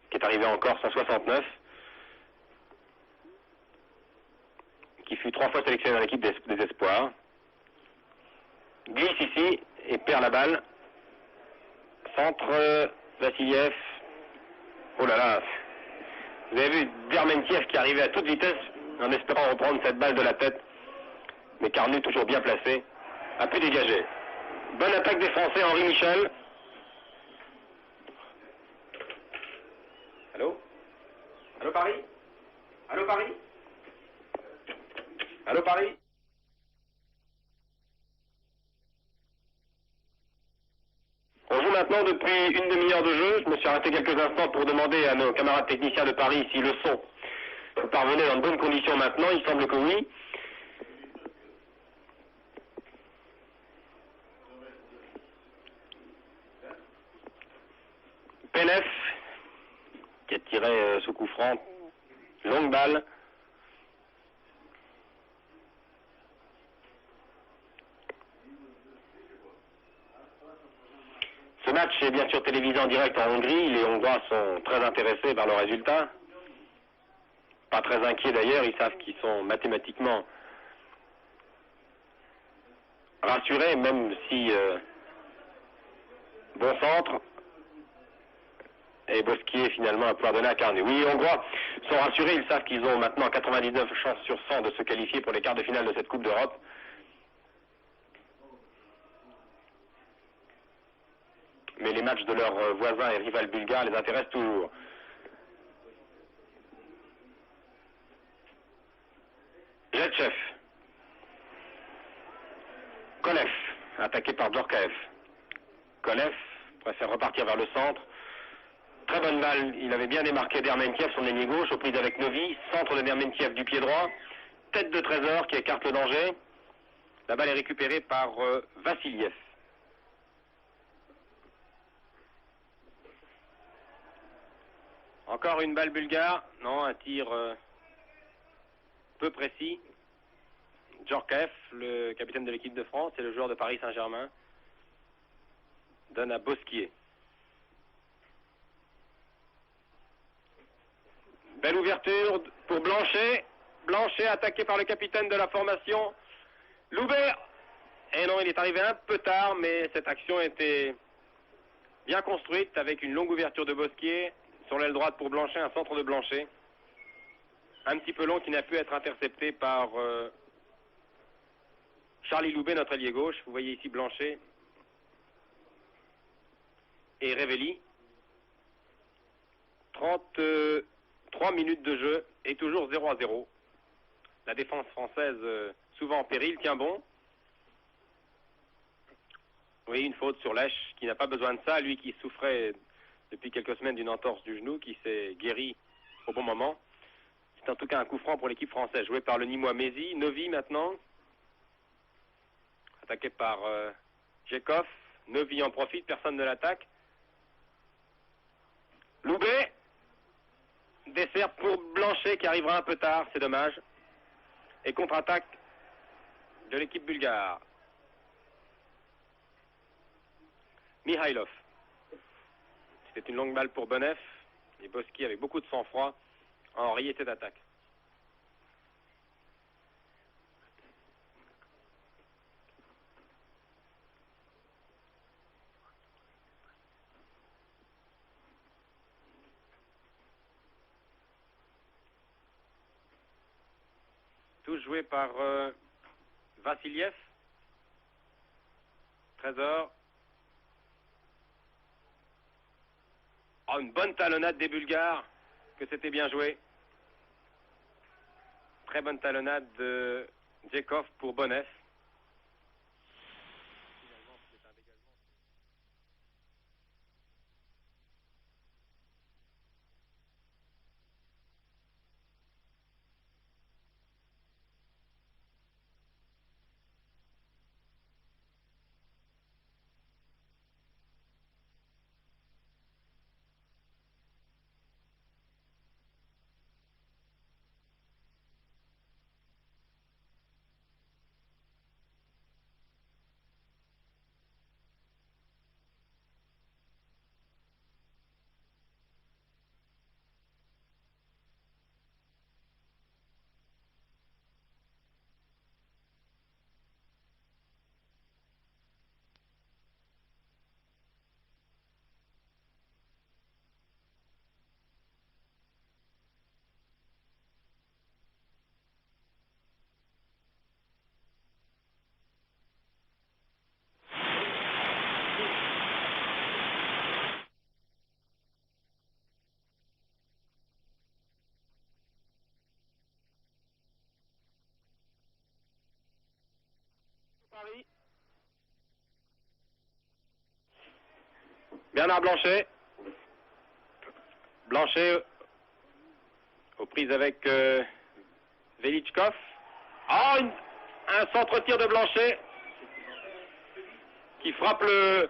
qui est arrivé en Corse en 69. Qui fut 3 fois sélectionné dans l'équipe des espoirs. Glisse ici et perd la balle. Centre Vassiliev. Oh là là. Vous avez vu Dermentiev qui arrivait à toute vitesse en espérant reprendre cette balle de la tête. Mais Carnu, toujours bien placé, a pu dégager. Bonne attaque des Français, Henri Michel. Allô? Allô Paris? Allô Paris? Allô Paris? On joue maintenant depuis une demi-heure de jeu. Je me suis arrêté quelques instants pour demander à nos camarades techniciens de Paris si le son vous parvenait dans de bonnes conditions maintenant. Il semble que oui. Benef qui a tiré ce coup franc. Longue balle. Ce match est bien sûr télévisé en direct en Hongrie. Les Hongrois sont très intéressés par le résultat. Pas très inquiets d'ailleurs, ils savent qu'ils sont mathématiquement rassurés, même si bon centre et Bosquier finalement à pouvoir donner à Carnu. Oui, les Hongrois sont rassurés, ils savent qu'ils ont maintenant 99 chances sur 100 de se qualifier pour les quarts de finale de cette Coupe d'Europe. Mais les matchs de leurs voisins et rivales bulgares les intéressent toujours. Jetchev. Kolev, attaqué par Djorkaeff. Kolev préfère repartir vers le centre. Très bonne balle, il avait bien démarqué Dermentiev, son ailier gauche, aux prises avec Novi. Centre de Dermentiev du pied droit. Tête de Trésor qui écarte le danger. La balle est récupérée par Vassiliev. Encore une balle bulgare. Non, un tir peu précis. Djorkaeff, le capitaine de l'équipe de France et le joueur de Paris Saint-Germain, donne à Bosquier. Belle ouverture pour Blanchet. Blanchet attaqué par le capitaine de la formation, Loubert. Et non, il est arrivé un peu tard, mais cette action était bien construite avec une longue ouverture de Bosquier. Sur l'aile droite pour Blanchet, un centre de Blanchet. Un petit peu long qui n'a pu être intercepté par Charlie Loubet, notre ailier gauche. Vous voyez ici Blanchet et Révelli. 33 minutes de jeu et toujours 0-0. La défense française souvent en péril, tient bon. Oui, une faute sur Lèche qui n'a pas besoin de ça. Lui qui souffrait depuis quelques semaines d'une entorse du genou, qui s'est guéri au bon moment. C'est en tout cas un coup franc pour l'équipe française, joué par le Nîmois Mézi. Novi maintenant, attaqué par Djekov. Novi en profite, personne ne l'attaque. Loubet, dessert pour Blanchet qui arrivera un peu tard, c'est dommage. Et contre-attaque de l'équipe bulgare. Mihailov. C'était une longue balle pour Bonev. Et Boski avec beaucoup de sang-froid en rayé d'attaque. Tous joués par Vassiliev. Trésor. Oh, une bonne talonnade des Bulgares, que c'était bien joué. Très bonne talonnade de Djekov pour Bonev. Bernard Blanchet. Blanchet aux prises avec Velichkov. Oh, un centre-tir de Blanchet qui frappe le...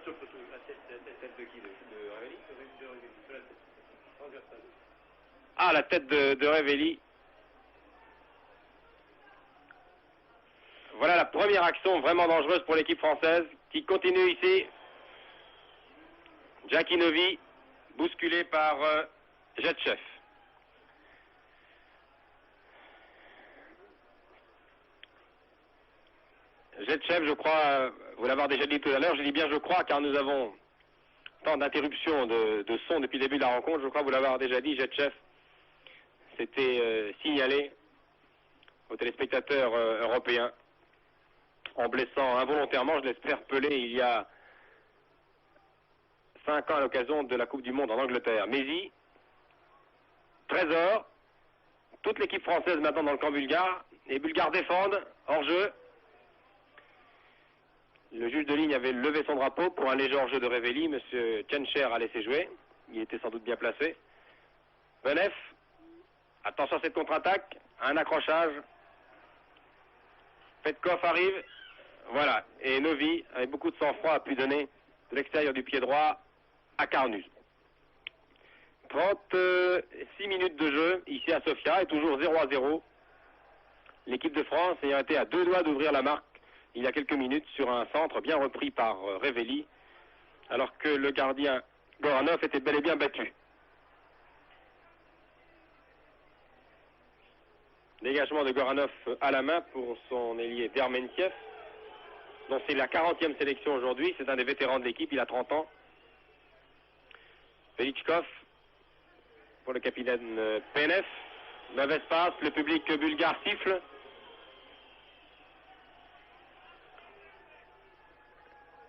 Ah, la tête de Revelli. Voilà la première action vraiment dangereuse pour l'équipe française qui continue ici. Jackie Novi, bousculé par Jetchev. Jetchev, je crois, vous l'avoir déjà dit tout à l'heure, je dis bien je crois car nous avons tant d'interruptions de son depuis le début de la rencontre, je crois vous l'avoir déjà dit, Jetchev s'était signalé aux téléspectateurs européens en blessant involontairement, je l'espère, Pelé il y a 5 ans à l'occasion de la Coupe du Monde en Angleterre. Mézi, Trésor, toute l'équipe française maintenant dans le camp bulgare. Les Bulgares défendent, hors jeu. Le juge de ligne avait levé son drapeau pour un léger hors-jeu de Revelli. M. Tchencher a laissé jouer. Il était sans doute bien placé. Bonev, attention à cette contre-attaque. Un accrochage. Petkov arrive. Voilà. Et Novi, avec beaucoup de sang-froid, a pu donner de l'extérieur du pied droit à Carnus. 36 minutes de jeu ici à Sofia et toujours 0-0. L'équipe de France ayant été à 2 doigts d'ouvrir la marque il y a quelques minutes sur un centre bien repris par Revelli, alors que le gardien Goranov était bel et bien battu. Dégagement de Goranov à la main pour son ailier Dermentiev, dont c'est la 40e sélection aujourd'hui. C'est un des vétérans de l'équipe, il a 30 ans. Velichkov pour le capitaine Penev. Mauvaise passe, le public bulgare siffle.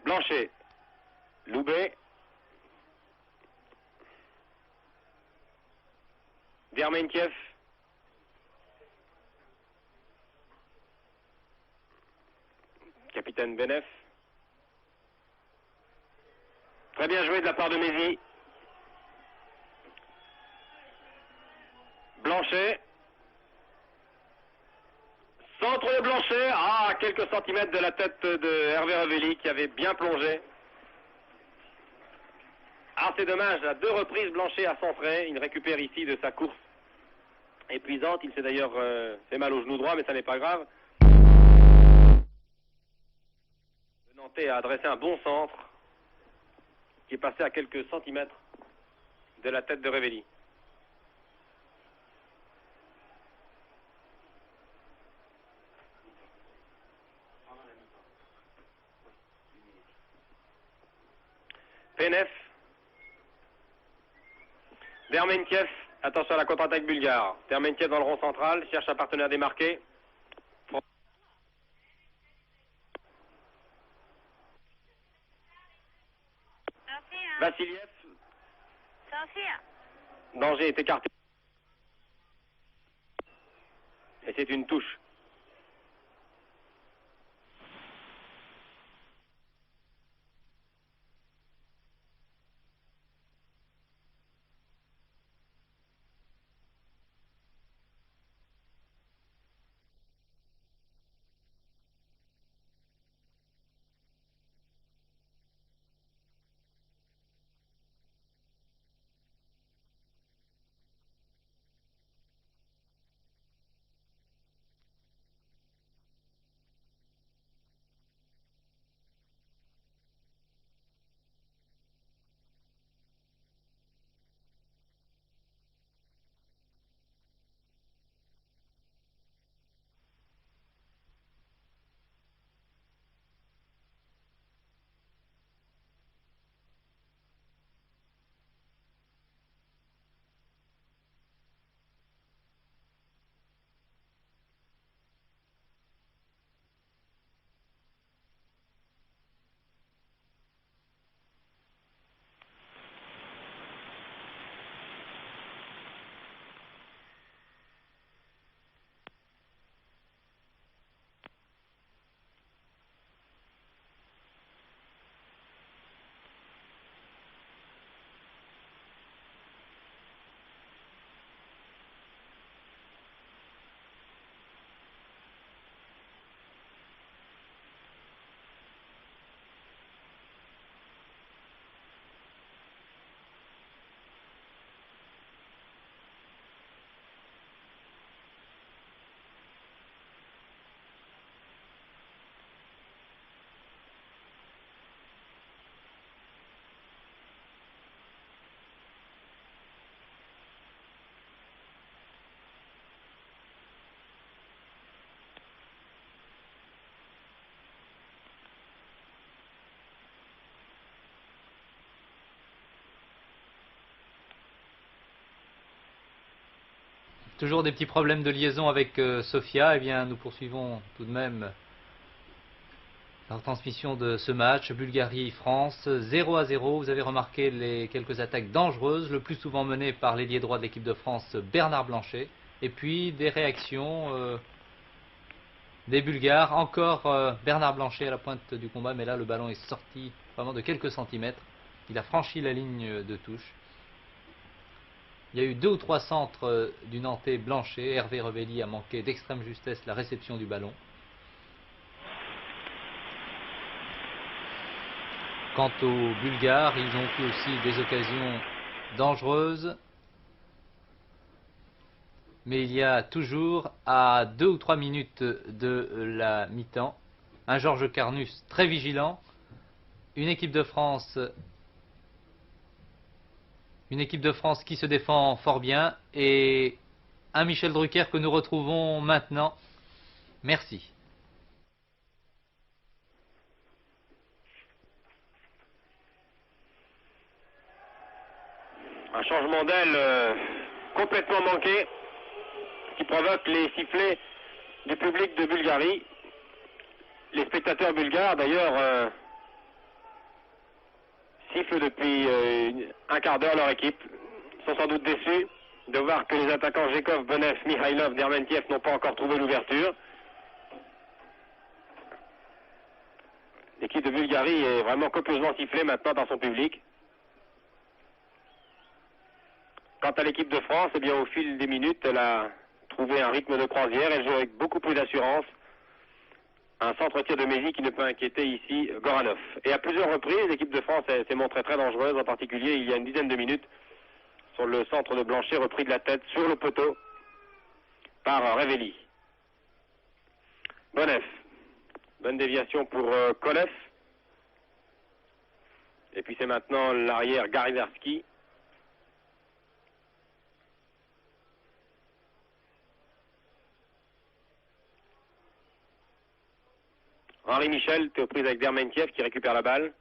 Blanchet, Loubet, Dermentiev, capitaine Benev. Très bien joué de la part de Mézi. Blanchet, centre de Blanchet, à quelques centimètres de la tête de Hervé Revelli qui avait bien plongé. Ah, c'est dommage, à 2 reprises Blanchet a centré, il récupère ici de sa course épuisante, il s'est d'ailleurs fait mal au genou droit, mais ça n'est pas grave. Le Nantais a adressé un bon centre qui est passé à quelques centimètres de la tête de Revelli. Penef, Dermentiev, attention à la contre-attaque bulgare. Dermentiev dans le rond central, cherche un partenaire démarqué. Vassiliev, danger est écarté. Et c'est une touche. Toujours des petits problèmes de liaison avec Sofia. Eh bien, nous poursuivons tout de même la retransmission de ce match. Bulgarie-France, 0-0. Vous avez remarqué les quelques attaques dangereuses, le plus souvent menées par l'ailier droit de l'équipe de France, Bernard Blanchet. Et puis des réactions des Bulgares. Encore Bernard Blanchet à la pointe du combat, mais là le ballon est sorti vraiment de quelques centimètres. Il a franchi la ligne de touche. Il y a eu 2 ou 3 centres du Nantais Blanchet. Hervé Revelli a manqué d'extrême justesse la réception du ballon. Quant aux Bulgares, ils ont eu aussi des occasions dangereuses. Mais il y a toujours, à 2 ou 3 minutes de la mi-temps, un Georges Carnus très vigilant, une équipe de France qui se défend fort bien et un Michel Drucker que nous retrouvons maintenant. Merci. Un changement d'aile complètement manqué qui provoque les sifflets du public de Bulgarie. Les spectateurs bulgares d'ailleurs sifflent depuis un quart d'heure leur équipe. Ils sont sans doute déçus de voir que les attaquants Jekov, Benev, Mikhailov, Dermentiev n'ont pas encore trouvé l'ouverture. L'équipe de Bulgarie est vraiment copieusement sifflée maintenant dans son public. Quant à l'équipe de France, eh bien, au fil des minutes, elle a trouvé un rythme de croisière. Elle joue avec beaucoup plus d'assurance, Un centre-tir de Mézy qui ne peut inquiéter ici Goranov. Et à plusieurs reprises, l'équipe de France s'est montrée très dangereuse, en particulier il y a une dizaine de minutes, sur le centre de Blanchet, repris de la tête sur le poteau par Révéli. Bonev. Bonne déviation pour Kolev. Et puis c'est maintenant l'arrière Gariversky. Henri Michel, t'es aux prises avec Dermentiev qui récupère la balle.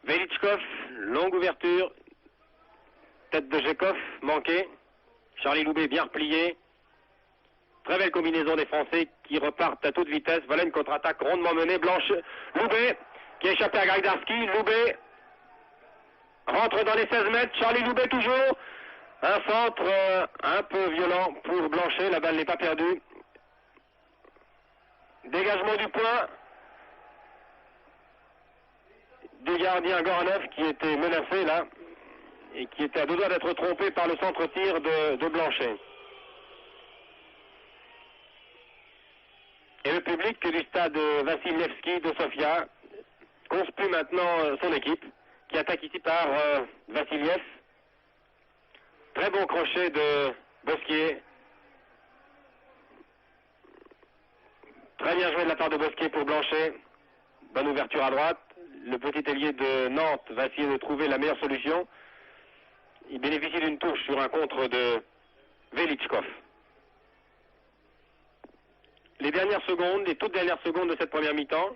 Velichkov, longue ouverture. Tête de Jekov, manquée. Charlie Loubet bien replié. Très belle combinaison des Français qui repartent à toute vitesse. Voilà une contre-attaque rondement menée. Blanche, Loubet qui a échappé à Gajdarski. Loubet rentre dans les 16 mètres. Charlie Loubet toujours. Un centre un peu violent pour Blanchet. La balle n'est pas perdue. Dégagement du point du gardien Goranov qui était menacé là et qui était à deux doigts d'être trompé par le centre-tir de Blanchet. Et le public du stade Vassilievski de Sofia conspue maintenant son équipe qui attaque ici par Vassiliev. Très bon crochet de Bosquier. Très bien joué de la part de Bosquier pour Blanchet. Bonne ouverture à droite. Le petit ailier de Nantes va essayer de trouver la meilleure solution. Il bénéficie d'une touche sur un contre de Velichkov. Les dernières secondes, les toutes dernières secondes de cette première mi-temps.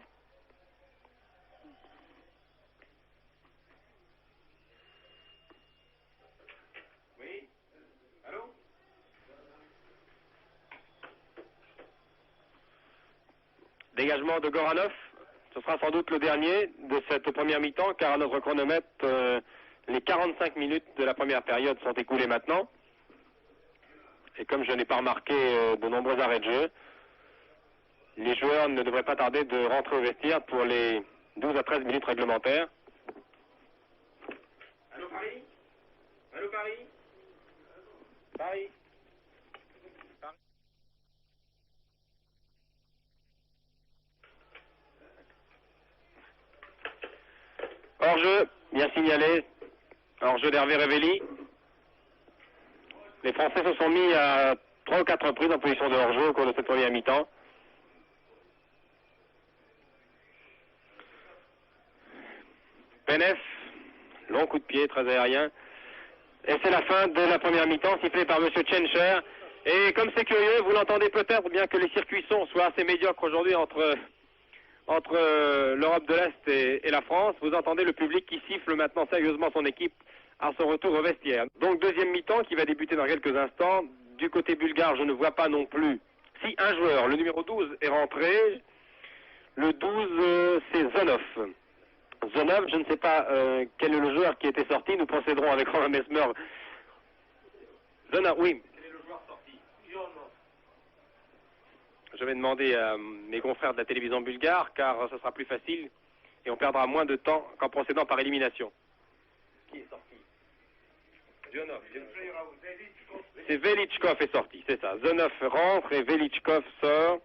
Oui. Allô? Dégagement de Goranov. Ce sera sans doute le dernier de cette première mi-temps, car à notre chronomètre, les 45 minutes de la première période sont écoulées maintenant. Et comme je n'ai pas remarqué de nombreux arrêts de jeu, les joueurs ne devraient pas tarder de rentrer au vestiaire pour les 12 à 13 minutes réglementaires. Allô Paris? Allô Paris? Paris? Hors-jeu, bien signalé. Hors-jeu d'Hervé Révéli. Les Français se sont mis à 3 ou 4 reprises en position de hors-jeu au cours de cette première mi-temps. Penef, long coup de pied, très aérien. Et c'est la fin de la première mi-temps, sifflée par M. Tchencher. Et comme c'est curieux, vous l'entendez peut-être, bien que les circuits soient assez médiocres aujourd'hui entre l'Europe de l'Est et la France, vous entendez le public qui siffle maintenant sérieusement son équipe à son retour au vestiaire. Donc deuxième mi-temps qui va débuter dans quelques instants. Du côté bulgare, je ne vois pas non plus. Si, un joueur, le numéro 12 est rentré. Le 12, c'est Zonov. Zonov, je ne sais pas quel est le joueur qui était sorti. Nous procéderons avec Romain Mesmer. Zonov, oui. Quel est le joueur sorti? Je vais demander à mes confrères de la télévision bulgare, car ce sera plus facile et on perdra moins de temps qu'en procédant par élimination. Qui est sorti? Zonov. C'est Velichkov est sorti, c'est ça. Zonov rentre et Velichkov sort.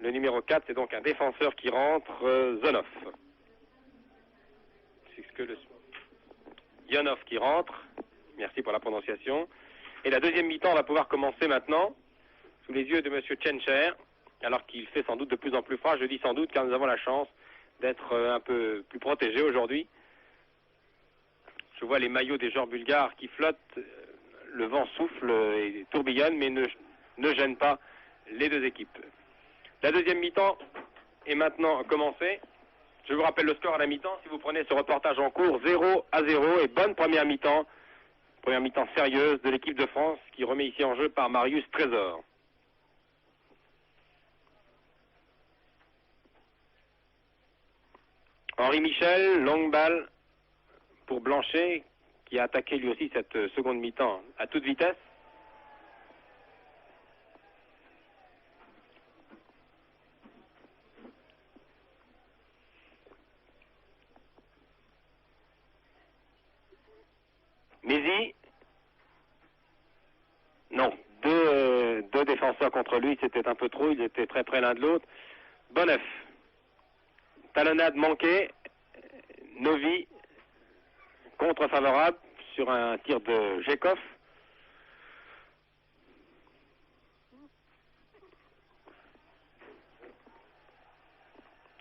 Le numéro 4, c'est donc un défenseur qui rentre, Zonov. C'est ce que le... Yonov qui rentre. Merci pour la prononciation. Et la deuxième mi-temps va pouvoir commencer maintenant, sous les yeux de M. Tchencher, alors qu'il fait sans doute de plus en plus froid. Je dis sans doute car nous avons la chance d'être un peu plus protégés aujourd'hui. Je vois les maillots des joueurs bulgares qui flottent. Le vent souffle et tourbillonne, mais ne gêne pas les deux équipes. La deuxième mi-temps est maintenant commencée. Je vous rappelle le score à la mi-temps. Si vous prenez ce reportage en cours, 0-0 et bonne première mi-temps. Première mi-temps sérieuse de l'équipe de France qui remet ici en jeu par Marius Trésor. Henri Michel, longue balle pour Blanchet qui a attaqué lui aussi cette seconde mi-temps à toute vitesse. Mézy. Non, deux défenseurs soit contre lui, c'était un peu trop, ils étaient très près l'un de l'autre. Bonnef. Talonnade manquée. Novi. Contre favorable sur un tir de Jekov.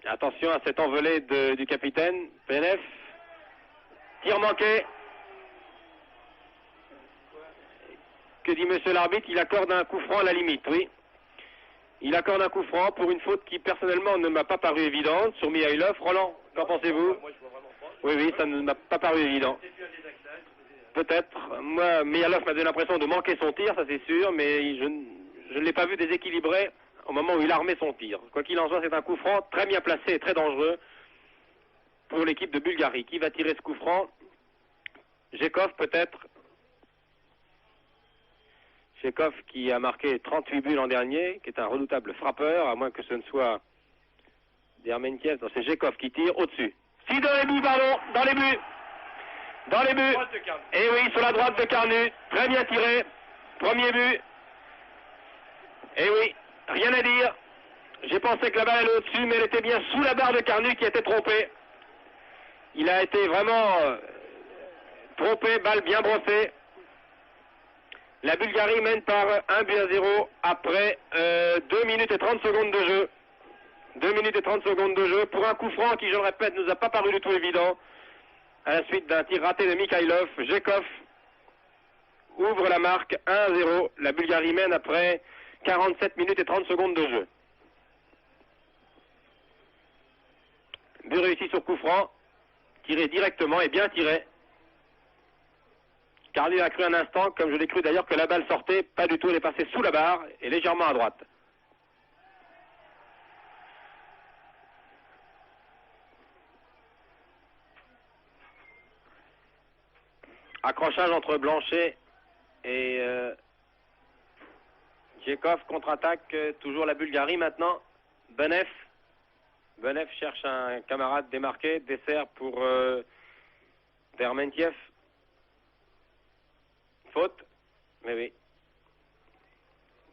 Attention à cet envolé du capitaine. Bonnef. Tir manqué. Que dit monsieur l'arbitre? Il accorde un coup franc à la limite, oui. Il accorde un coup franc pour une faute qui personnellement ne m'a pas paru évidente sur Mihailov. Roland, qu'en pensez-vous? Oui, oui, ça ne m'a pas paru évident. Peut-être. Moi, Mihailov m'a donné l'impression de manquer son tir, ça c'est sûr, mais je ne l'ai pas vu déséquilibré au moment où il armait son tir. Quoi qu'il en soit, c'est un coup franc très bien placé et très dangereux pour l'équipe de Bulgarie. Qui va tirer ce coup franc? Jekov peut-être. Jekov qui a marqué 38 buts l'an dernier, qui est un redoutable frappeur, à moins que ce ne soit Dermentiev. C'est Jekov qui tire au-dessus. Si dans les buts, pardon, dans les buts. Dans les buts. Et oui, sur la droite de Carnu. Très bien tiré. Premier but. Et oui, rien à dire. J'ai pensé que la balle allait au-dessus, mais elle était bien sous la barre de Carnu qui était trompé. Il a été vraiment trompé, balle bien brossée. La Bulgarie mène par 1-0 après 2 minutes et 30 secondes de jeu. 2 minutes et 30 secondes de jeu pour un coup franc qui, je le répète, ne nous a pas paru du tout évident. À la suite d'un tir raté de Mikhailov, Jekov ouvre la marque 1-0. La Bulgarie mène après 47 minutes et 30 secondes de jeu. But réussi sur coup franc, tiré directement et bien tiré. Carly a cru un instant, comme je l'ai cru d'ailleurs, que la balle sortait. Pas du tout, elle est passée sous la barre et légèrement à droite. Accrochage entre Blanchet et Jekov, contre-attaque, toujours la Bulgarie maintenant. Bonnef. Bonnef cherche un camarade démarqué, dessert pour Dermentiev. Faute. Mais oui.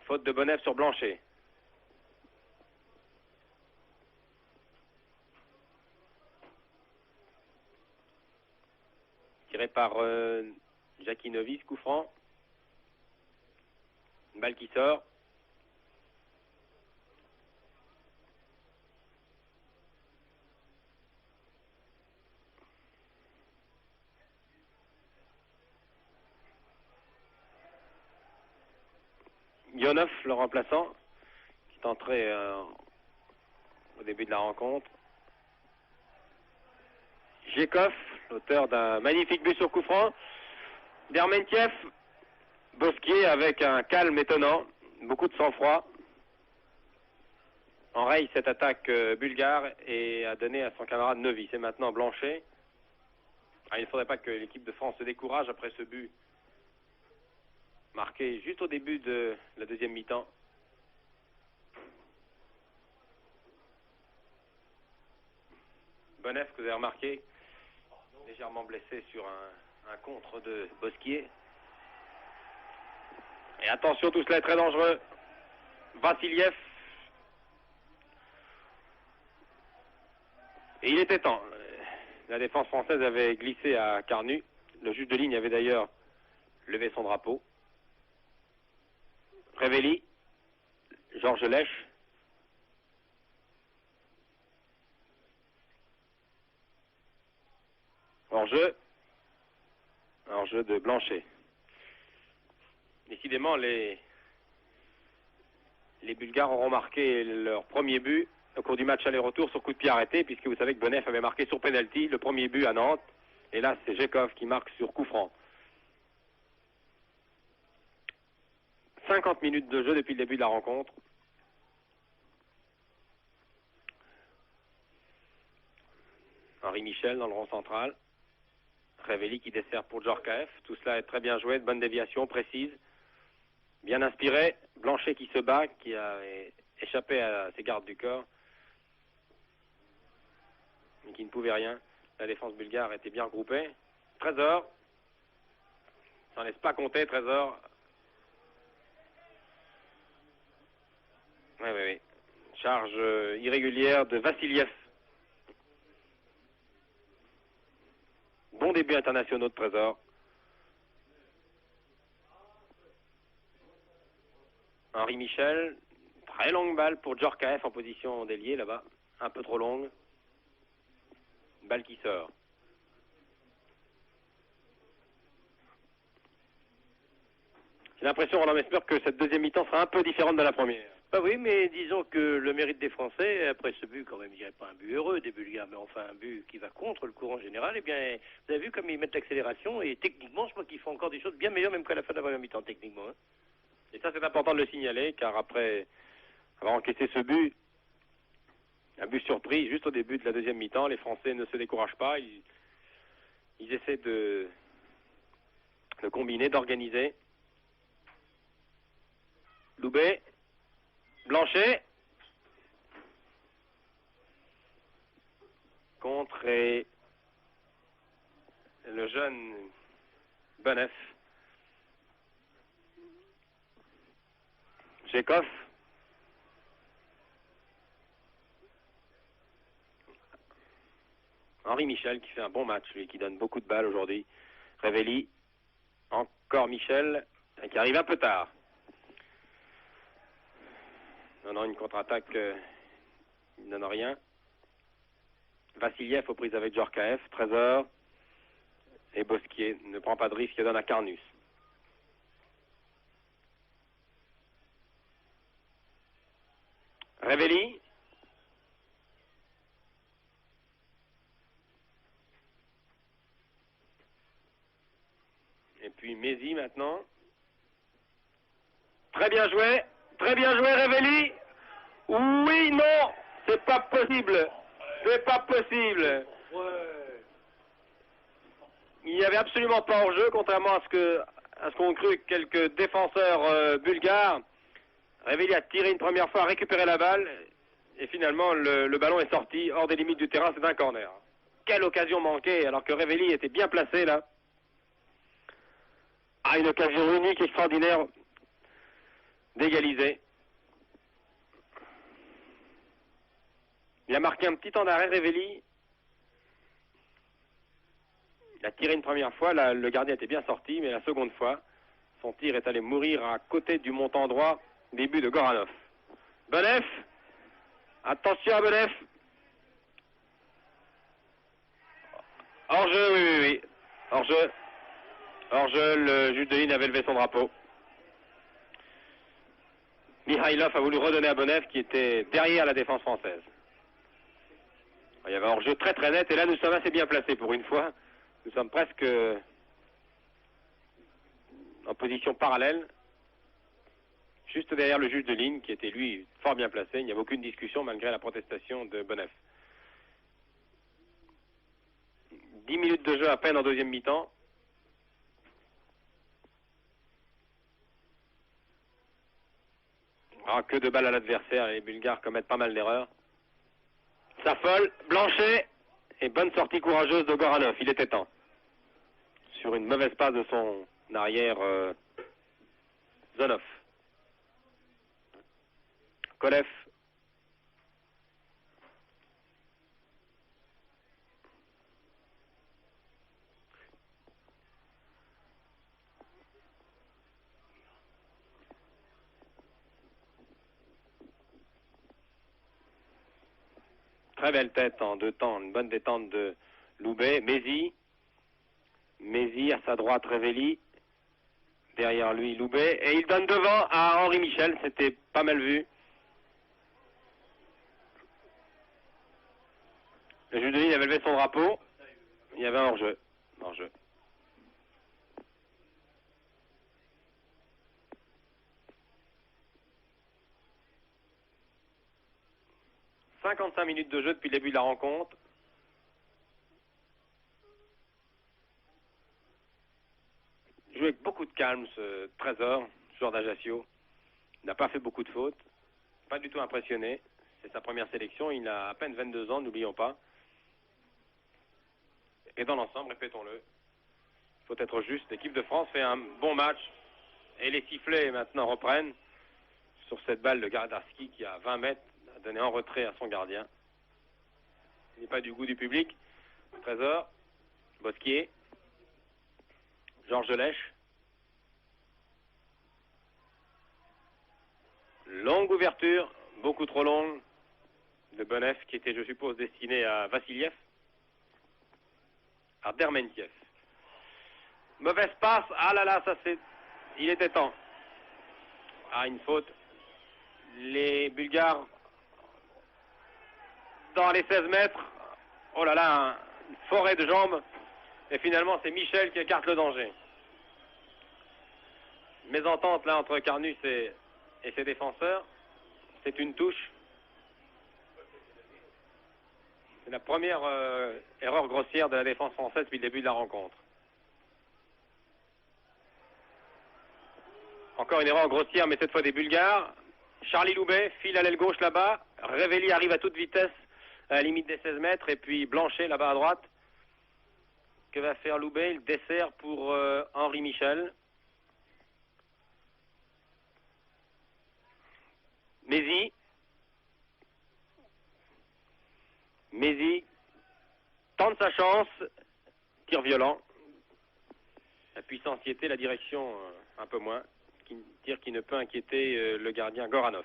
Faute de Bonnef sur Blanchet. Tiré par Jackie Novis, coup franc. Une balle qui sort. Ionov, le remplaçant, qui est entré au début de la rencontre. Jekov, l'auteur d'un magnifique but sur coup franc. Dermentiev, Bosquier avec un calme étonnant, beaucoup de sang-froid. Enraye cette attaque bulgare et a donné à son camarade Novi. C'est maintenant Blanchet. Il ne faudrait pas que l'équipe de France se décourage après ce but marqué juste au début de la deuxième mi-temps. Bonnef, que vous avez remarqué, légèrement blessé sur un contre de Bosquier. Et attention, tout cela est très dangereux. Vassiliev. Et il était temps. La défense française avait glissé à Carnu. Le juge de ligne avait d'ailleurs levé son drapeau. Révéli. Georges Lèche. Hors-jeu. Hors-jeu de Blanchet. Décidément, les Bulgares auront marqué leur premier but au cours du match aller-retour sur coup de pied arrêté, puisque vous savez que Bonnef avait marqué sur penalty le premier but à Nantes. Et là, c'est Jekov qui marque sur coup franc. 50 minutes de jeu depuis le début de la rencontre. Henri Michel dans le rond central. Révéli qui dessert pour Djorkaeff. Tout cela est très bien joué, de bonne déviation, précise. Bien inspiré. Blanchet qui se bat, qui a échappé à ses gardes du corps. Mais qui ne pouvait rien. La défense bulgare était bien regroupée. Trésor. S'en laisse pas compter, Trésor. Oui, oui, oui. Charge irrégulière de Vassiliev. Bon début international de Trésor. Henri Michel. Très longue balle pour Djorkaeff en position d'ailier là-bas. Un peu trop longue. Balle qui sort. J'ai l'impression, Roland Mesmer, que cette deuxième mi-temps sera un peu différente de la première. Bah oui, mais disons que le mérite des Français, après ce but, quand même, je dirais pas un but heureux des Bulgares, mais enfin un but qui va contre le courant général, eh bien, vous avez vu comme ils mettent l'accélération, et techniquement, je crois qu'ils font encore des choses bien meilleures, même qu'à la fin de la première mi-temps, techniquement. Hein. Et ça, c'est important de le signaler, car après avoir encaissé ce but, un but surprise, juste au début de la deuxième mi-temps, les Français ne se découragent pas, ils essaient de combiner, d'organiser. Loubet, Blanchet, contre et le jeune Boneff. Chekhov. Henri Michel qui fait un bon match, lui, qui donne beaucoup de balles aujourd'hui. Révelli. Encore Michel, qui arrive un peu tard. Non, une contre-attaque, il ne donne rien. Vassiliev aux prises avec Djorkaeff, Trésor. Et Bosquier ne prend pas de risque, il donne à Carnus. Révelli. Et puis Mézi maintenant. Très bien joué, Révelli. Oui, non, c'est pas possible. C'est pas possible. Il n'y avait absolument pas hors-jeu, contrairement à ce qu'ont cru quelques défenseurs bulgares. Révelli a tiré une première fois, a récupéré la balle, et finalement le ballon est sorti hors des limites du terrain, c'est un corner. Quelle occasion manquée, alors que Révelli était bien placé là. Ah, une occasion unique, extraordinaire, d'égaliser. Il a marqué un petit temps d'arrêt, Révelli. Il a tiré une première fois, là, le gardien était bien sorti, mais la seconde fois, son tir est allé mourir à côté du montant droit, début de Goranov. Boneff, attention à Boneff. Hors-jeu, oui. Hors-jeu. Hors-jeu, le juge de ligne avait levé son drapeau. Mikhailov a voulu redonner à Boneff qui était derrière la défense française. Il y avait hors-jeu très très net, et là nous sommes assez bien placés pour une fois. Nous sommes presque en position parallèle, juste derrière le juge de ligne qui était lui fort bien placé. Il n'y avait aucune discussion malgré la protestation de Boneff. 10 minutes de jeu à peine en deuxième mi-temps. Ah, que de balles à l'adversaire, les Bulgares commettent pas mal d'erreurs. S'affole, Blanchet, et bonne sortie courageuse de Goranov, il était temps. Sur une mauvaise passe de son arrière, Zonov. Kolev. Très belle tête en deux temps, une bonne détente de Loubet. Mézi. Mézi à sa droite, Révelli. Derrière lui, Loubet. Et il donne devant à Henri Michel, c'était pas mal vu. Le juge de ligne avait levé son drapeau. Il y avait un hors-jeu. Hors-jeu. « 55 minutes de jeu depuis le début de la rencontre. Il joue avec beaucoup de calme ce Trésor, joueur d'Ajaccio. Il n'a pas fait beaucoup de fautes. Pas du tout impressionné. C'est sa première sélection. Il a à peine 22 ans, n'oublions pas. Et dans l'ensemble, répétons-le, il faut être juste. L'équipe de France fait un bon match. Et les sifflets maintenant reprennent sur cette balle de Gardarski qui, à 20 mètres, a donné en retrait à son gardien. Il n'est pas du goût du public. Trésor, Bosquier, Georges Lèche. Longue ouverture, beaucoup trop longue, de Bonef, qui était, je suppose, destiné à Vassiliev. À Dermentiev. Mauvaise passe, ah là là, ça c'est... Il était temps. Ah, une faute. Les Bulgares, dans les 16 mètres, oh là là, une forêt de jambes. Et finalement, c'est Michel qui écarte le danger. Mésentente là entre Carnus et ses défenseurs. C'est une touche. C'est la première erreur grossière de la défense française depuis le début de la rencontre. Encore une erreur grossière, mais cette fois des Bulgares. Charlie Loubet file à l'aile gauche là-bas. Révéli arrive à toute vitesse à la limite des 16 mètres. Et puis Blanchet là-bas à droite. Que va faire Loubet? Il dessert pour Henri Michel. Mézy tente sa chance. Tir violent. La puissance y était, la direction un peu moins. Tir qui ne peut inquiéter le gardien Goranov.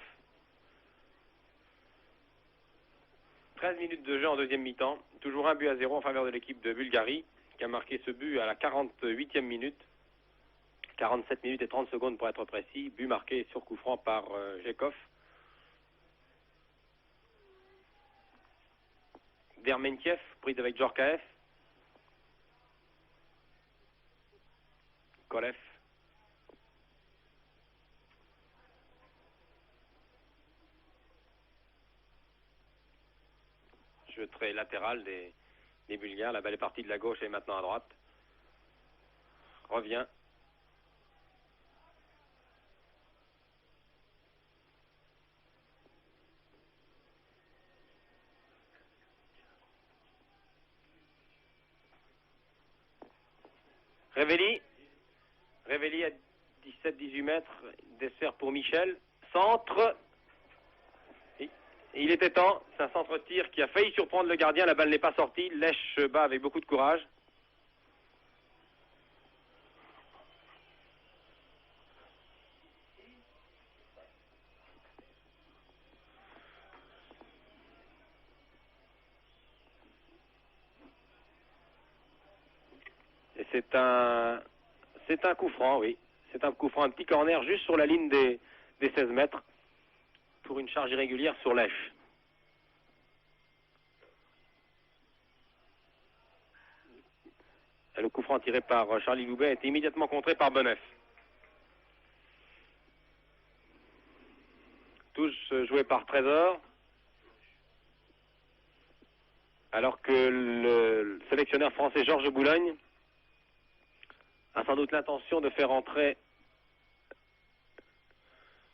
13 minutes de jeu en deuxième mi-temps. Toujours 1-0 en faveur de l'équipe de Bulgarie, qui a marqué ce but à la 48e minute. 47 minutes et 30 secondes pour être précis. But marqué sur coup franc par Jekov. Dermentiev, prise avec Djorkaeff. Kolev. Jeu très latéral des Bulgares. La balle est partie de la gauche et maintenant à droite. Revient. Révéli à 17-18 mètres. Dessert pour Michel. Centre. Il était temps, c'est un centre-tir qui a failli surprendre le gardien, la balle n'est pas sortie, Lèche bat avec beaucoup de courage. Et c'est un coup franc, oui. C'est un coup franc, un petit corner juste sur la ligne des 16 mètres pour une charge irrégulière sur Lèche. Le coup franc tiré par Charlie Loubet a été immédiatement contré par Bonef. Touche jouée par Trésor. Alors que le sélectionneur français Georges Boulogne a sans doute l'intention de faire entrer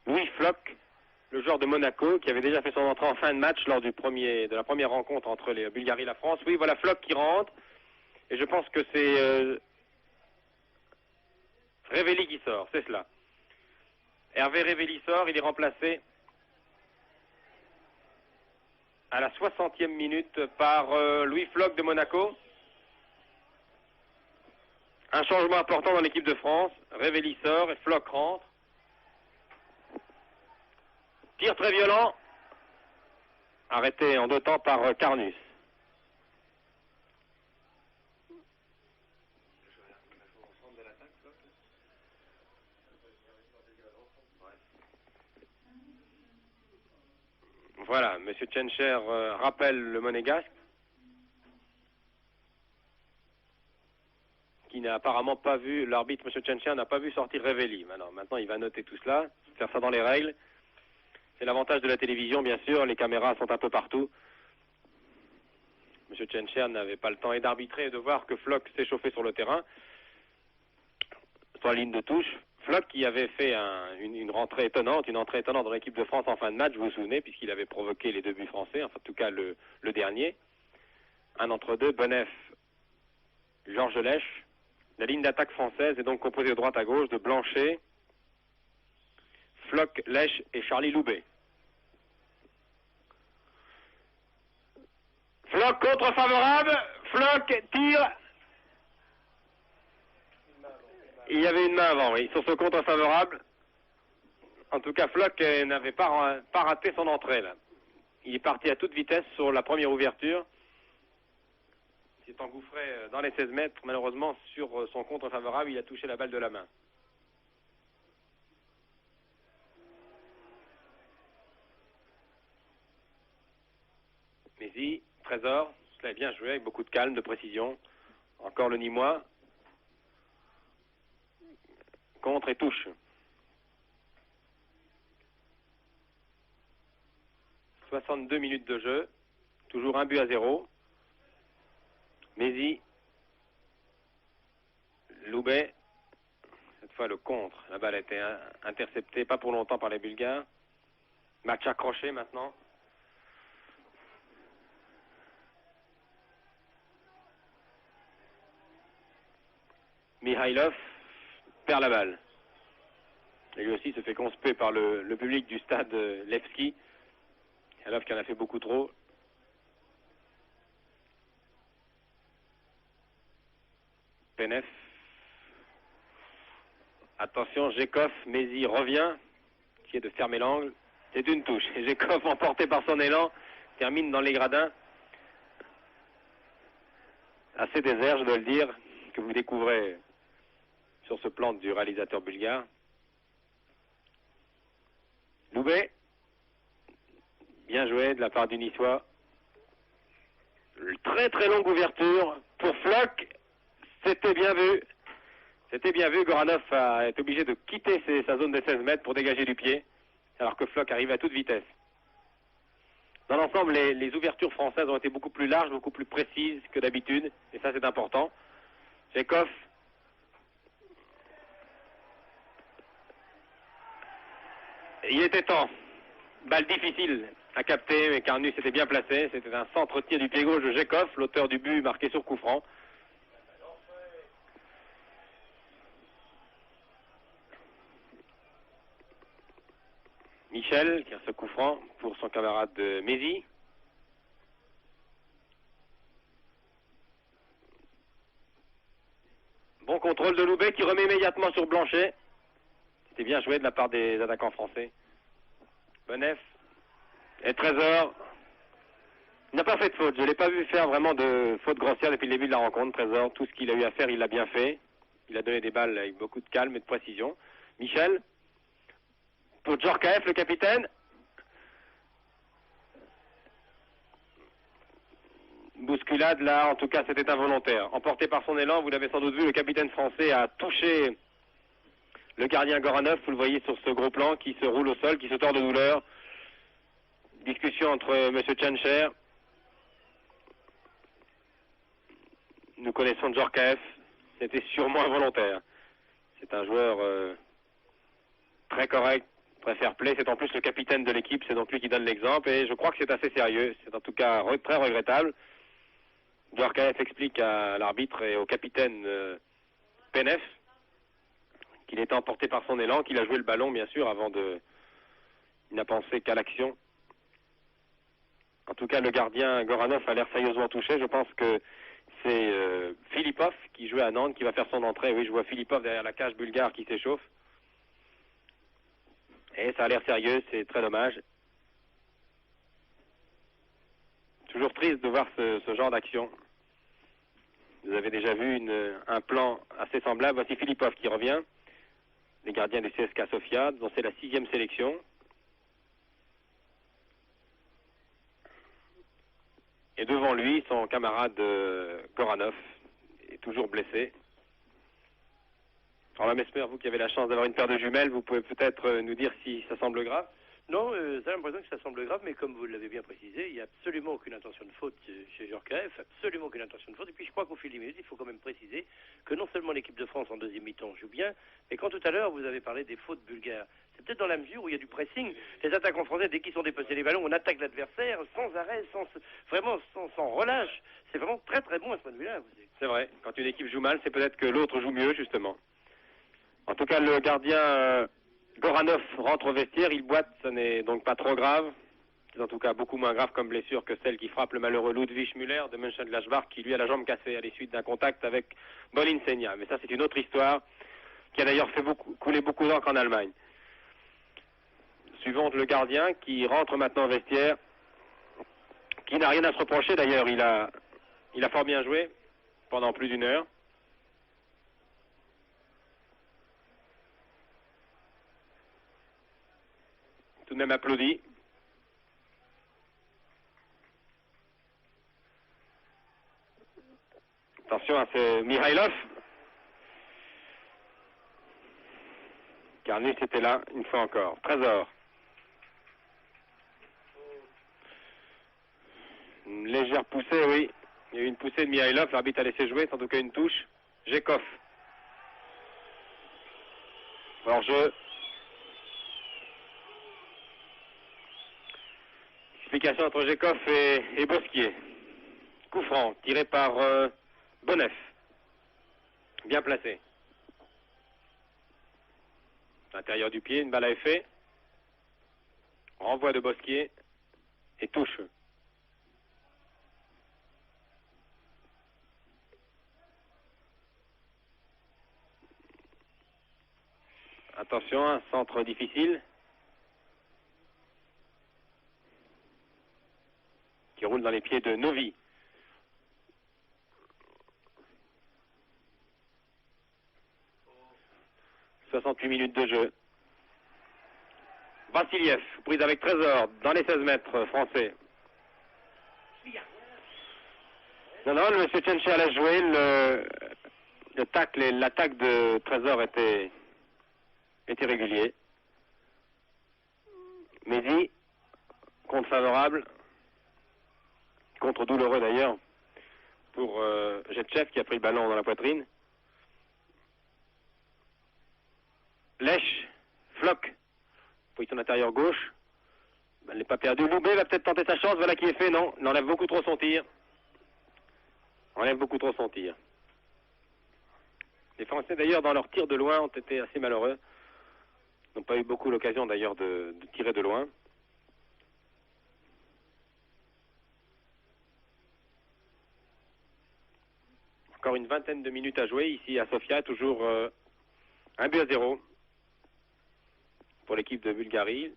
Louis Floch, le joueur de Monaco, qui avait déjà fait son entrée en fin de match lors de la première rencontre entre les Bulgarie et la France. Oui, voilà Floch qui rentre. Et je pense que c'est Révéli qui sort, c'est cela. Hervé Révéli sort, il est remplacé à la 60e minute par Louis Floch de Monaco. Un changement important dans l'équipe de France. Révéli sort et Floch rentre. Tir très violent. Arrêté en deux temps par Carnus. Voilà, M. Tchencher rappelle le monégasque, qui n'a apparemment pas vu, l'arbitre M. Tchencher n'a pas vu sortir Révéli. Maintenant, il va noter tout cela, faire ça dans les règles. C'est l'avantage de la télévision, bien sûr, les caméras sont un peu partout. M. Tchencher n'avait pas le temps et d'arbitrer et de voir que Floch s'échauffait sur le terrain, sur la ligne de touche. Floch qui avait fait une entrée étonnante dans l'équipe de France en fin de match, vous vous souvenez, puisqu'il avait provoqué les deux buts français, enfin en tout cas le dernier. Un entre deux, Bonef, Georges Lèche. La ligne d'attaque française est donc composée de droite à gauche de Blanchet, Floch, Lèche et Charlie Loubet. Floch contre favorable, Floch tire. Il y avait une main avant, oui, sur ce contre favorable. En tout cas, Floch n'avait pas raté son entrée là. Il est parti à toute vitesse sur la première ouverture. Il s'est engouffré dans les 16 mètres. Malheureusement, sur son contre favorable, il a touché la balle de la main. Mézy, Trésor, cela est bien joué avec beaucoup de calme, de précision. Encore le Nîmois. Contre et touche. « 62 minutes de jeu, toujours 1-0. Mézy, Loubet, cette fois le contre. La balle a été interceptée, pas pour longtemps par les Bulgares. Match accroché maintenant. Mihailov perd la balle. Et lui aussi se fait conspuer par le public du stade Levski. Mihailov qui en a fait beaucoup trop. Penef. Attention, Jekov, Mézy revient, qui est de fermer l'angle. C'est une touche. Et Jekov, emporté par son élan, termine dans les gradins. Assez désert, je dois le dire, que vous découvrez sur ce plan du réalisateur bulgare. Loubet, bien joué de la part du Niçois. Très très longue ouverture pour Floch. C'était bien vu. C'était bien vu. Goranov est obligé de quitter sa zone de 16 mètres pour dégager du pied, alors que Floch arrive à toute vitesse. Dans l'ensemble, les ouvertures françaises ont été beaucoup plus larges, beaucoup plus précises que d'habitude, et ça c'est important. Jekov. Il était temps. Balle difficile à capter, mais Carnus était bien placé. C'était un centre-tir du pied gauche de Jekov, l'auteur du but marqué sur coup franc. Michel qui a ce coup franc pour son camarade de Mézy. Bon contrôle de Loubet qui remet immédiatement sur Blanchet. C'était bien joué de la part des attaquants français. Benef et Trésor. Il n'a pas fait de faute. Je ne l'ai pas vu faire vraiment de faute grossière depuis le début de la rencontre. Trésor, tout ce qu'il a eu à faire, il l'a bien fait. Il a donné des balles avec beaucoup de calme et de précision. Michel. Pour Djorkaeff, le capitaine. Bousculade, là, en tout cas, c'était involontaire. Emporté par son élan, vous l'avez sans doute vu, le capitaine français a touché le gardien Goranov, vous le voyez sur ce gros plan, qui se roule au sol, qui se tord de douleur. Discussion entre M. Tchancher. Nous connaissons Djorkaeff, c'était sûrement involontaire. C'est un joueur très correct, très fair-play. C'est en plus le capitaine de l'équipe, c'est donc lui qui donne l'exemple, et je crois que c'est assez sérieux. C'est en tout cas très regrettable. Djorkaeff explique à l'arbitre et au capitaine Penef qu'il était emporté par son élan, qu'il a joué le ballon, bien sûr, avant de... Il n'a pensé qu'à l'action. En tout cas, le gardien Goranov a l'air sérieusement touché. Je pense que c'est Filipov qui jouait à Nantes qui va faire son entrée. Oui, je vois Filipov derrière la cage bulgare qui s'échauffe. Et ça a l'air sérieux, c'est très dommage. Toujours triste de voir ce genre d'action. Vous avez déjà vu un plan assez semblable. Voici Filipov qui revient. Les gardiens du CSKA Sofia, dont c'est la 6e sélection. Et devant lui, son camarade Goranov est toujours blessé. Alors, Mesmer, vous qui avez la chance d'avoir une paire de jumelles, vous pouvez peut-être nous dire si ça semble grave? Non, ça a l'impression que ça semble grave, mais comme vous l'avez bien précisé, il n'y a absolument aucune intention de faute chez Djorkaeff, absolument aucune intention de faute. Et puis je crois qu'au fil des minutes, il faut quand même préciser que non seulement l'équipe de France en deuxième mi-temps joue bien, mais quand tout à l'heure vous avez parlé des fautes bulgares, c'est peut-être dans la mesure où il y a du pressing. Les attaquants français, dès qu'ils sont dépassés les ballons, on attaque l'adversaire sans arrêt, sans relâche. C'est vraiment très très bon à ce point de vue-là. C'est vrai, quand une équipe joue mal, c'est peut-être que l'autre joue mieux, justement. En tout cas, le gardien Goranov rentre au vestiaire, il boite, ce n'est donc pas trop grave. C'est en tout cas beaucoup moins grave comme blessure que celle qui frappe le malheureux Ludwig Müller de Mönchengladbach qui lui a la jambe cassée à la suite d'un contact avec Bolinsenia. Mais ça c'est une autre histoire qui a d'ailleurs fait couler beaucoup d'encre en Allemagne. Suivant le gardien qui rentre maintenant au vestiaire, qui n'a rien à se reprocher d'ailleurs, il a fort bien joué pendant plus d'une heure. Tout de même applaudi. Attention à ce Mihailov. Carnus était là une fois encore. Trésor. Une légère poussée, oui. Il y a eu une poussée de Mihailov. L'arbitre a laissé jouer, c'est en tout cas une touche. Jekov. Hors-jeu. Explication entre Jekov et Bosquier. Coup franc, tiré par Bonef. Bien placé. L'intérieur du pied, une balle à effet. Renvoi de Bosquier. Et touche. Attention, un centre difficile. Qui roule dans les pieds de Novi. « 68 minutes de jeu. Vassiliev, prise avec Trésor, dans les 16 mètres français. Non, non, le monsieur Tchencher laisse jouer. Le tacle et l'attaque de Trésor étaient réguliers. Mehdi, contre favorable. Contre douloureux d'ailleurs pour Jetchev qui a pris le ballon dans la poitrine. Lèche, Floch, position intérieure gauche. Elle n'est pas perdue. Loubet va peut-être tenter sa chance. Voilà qui est fait. Non, il enlève beaucoup trop son tir. Enlève beaucoup trop son tir. Les Français d'ailleurs dans leur tir de loin ont été assez malheureux. N'ont pas eu beaucoup l'occasion d'ailleurs de tirer de loin. Encore une vingtaine de minutes à jouer ici à Sofia, toujours 1-0 pour l'équipe de Bulgarie.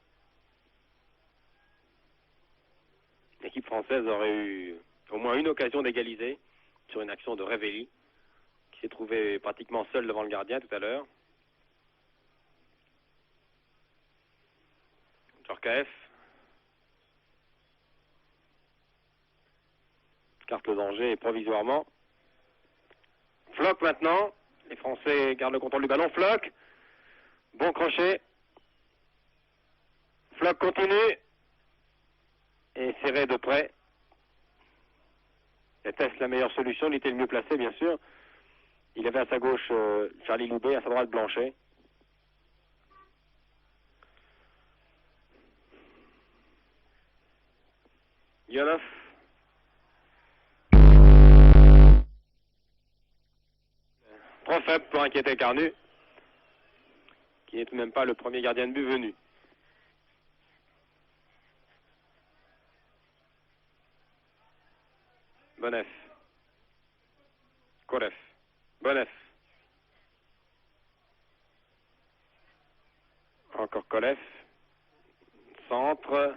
L'équipe française aurait eu au moins une occasion d'égaliser sur une action de Revelli qui s'est trouvé pratiquement seul devant le gardien tout à l'heure. Djorkaeff. Carte le danger provisoirement. Floch maintenant. Les Français gardent le contrôle du ballon. Floch. Bon crochet. Floch continue. Et serré de près. Était-ce la meilleure solution? Il était le mieux placé, bien sûr. Il avait à sa gauche Charlie Loubet, à sa droite Blanchet. Yonov. Trop faible pour inquiéter Carnu, qui n'est tout de même pas le premier gardien de but venu. Bonef. Kolev. Bonef. Encore Kolev. Centre.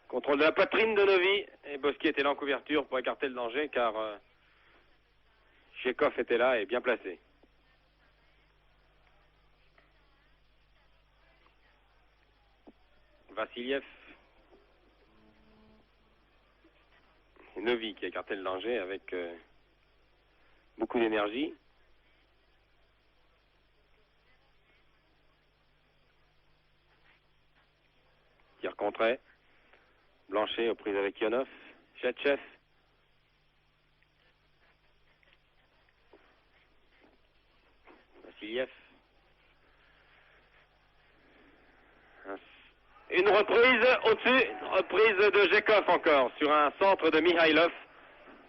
Contrôle de la poitrine de Novi. Et Bosquier était là en couverture pour écarter le danger car Jekov était là et bien placé. Vassiliev. Novi qui a écarté le danger avec beaucoup d'énergie. Tir contré. Blanchet aux prises avec Yonov. Jetchev. Vassiliev. Une reprise au-dessus, reprise de Jekov encore, sur un centre de Mihailov.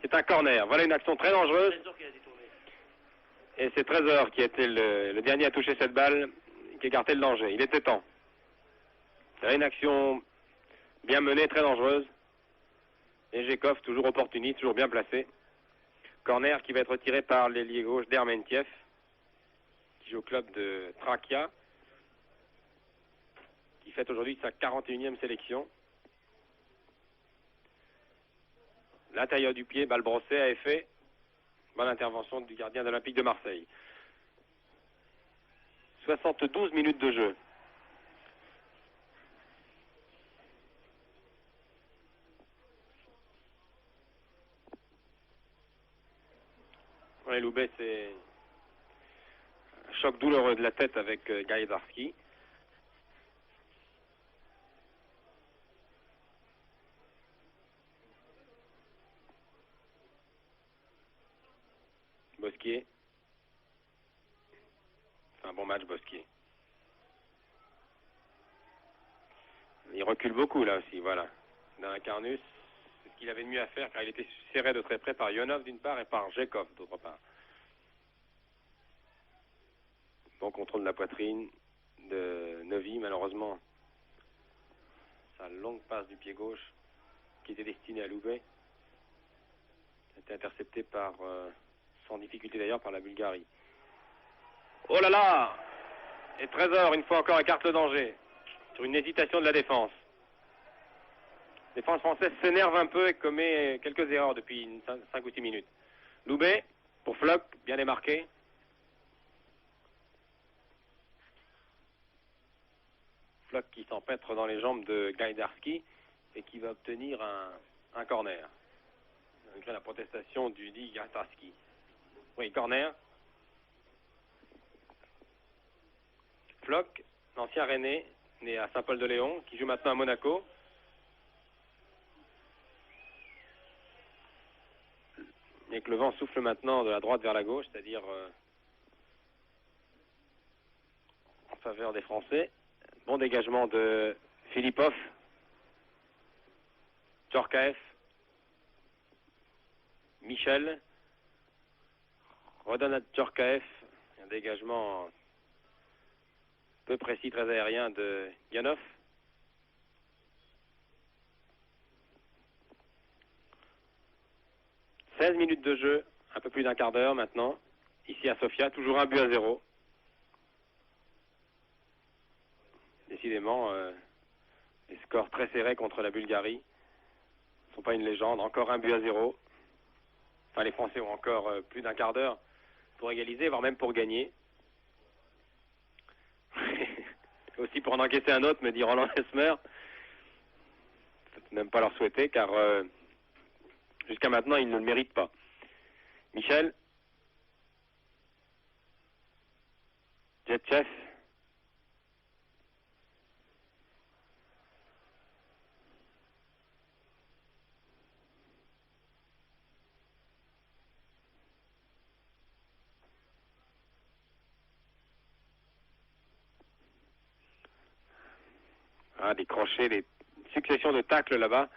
C'est un corner. Voilà une action très dangereuse. Et c'est Trésor qui a été le dernier à toucher cette balle, qui écartait le danger. Il était temps. C'est une action bien menée, très dangereuse. Et Jekov, toujours opportuniste, toujours bien placé. Corner qui va être tiré par l'ailier gauche d'Hermentiev, qui joue au club de Trakia, qui fête aujourd'hui sa 41e sélection. L'intérieur du pied, balle brossée à effet. Bonne intervention du gardien de l'Olympique de Marseille. 72 minutes de jeu. Ouais, Loubet, c'est un choc douloureux de la tête avec Gajdarski. Bosquier. C'est un bon match, Bosquier. Il recule beaucoup là aussi, voilà. Dans un Carnus, c'est ce qu'il avait de mieux à faire car il était serré de très près par Ionov d'une part et par Jekov d'autre part. Bon contrôle de la poitrine de Novi, malheureusement. Sa longue passe du pied gauche qui était destinée à Loubet a été interceptée par, sans difficulté d'ailleurs, par la Bulgarie. Oh là là! Et Trésor, une fois encore, écarte le danger sur une hésitation de la défense. La défense française s'énerve un peu et commet quelques erreurs depuis 5 ou 6 minutes. Loubet, pour Floch, bien démarqué. Floch qui s'empêtre dans les jambes de Gajdarski et qui va obtenir un corner. Malgré la protestation du dit Gajdarski. Oui, corner. Floch, l'ancien Rennais, né à Saint-Paul-de-Léon, qui joue maintenant à Monaco. Et que le vent souffle maintenant de la droite vers la gauche, c'est-à-dire en faveur des Français. Bon dégagement de Filipov, Djorkaeff, Michel, redonne à Djorkaeff, un dégagement peu précis, très aérien de Yanov. « 16 minutes de jeu, un peu plus d'un quart d'heure maintenant, ici à Sofia, toujours 1-0. Décidément, les scores très serrés contre la Bulgarie ne sont pas une légende. Encore 1-0. Enfin, les Français ont encore plus d'un quart d'heure pour égaliser, voire même pour gagner. Aussi pour en encaisser un autre, me dit Roland Esmer. Peut-être même pas leur souhaiter, car jusqu'à maintenant, ils ne le méritent pas. Michel. Jetchev. Ah, des crochets, des successions de tacles là-bas.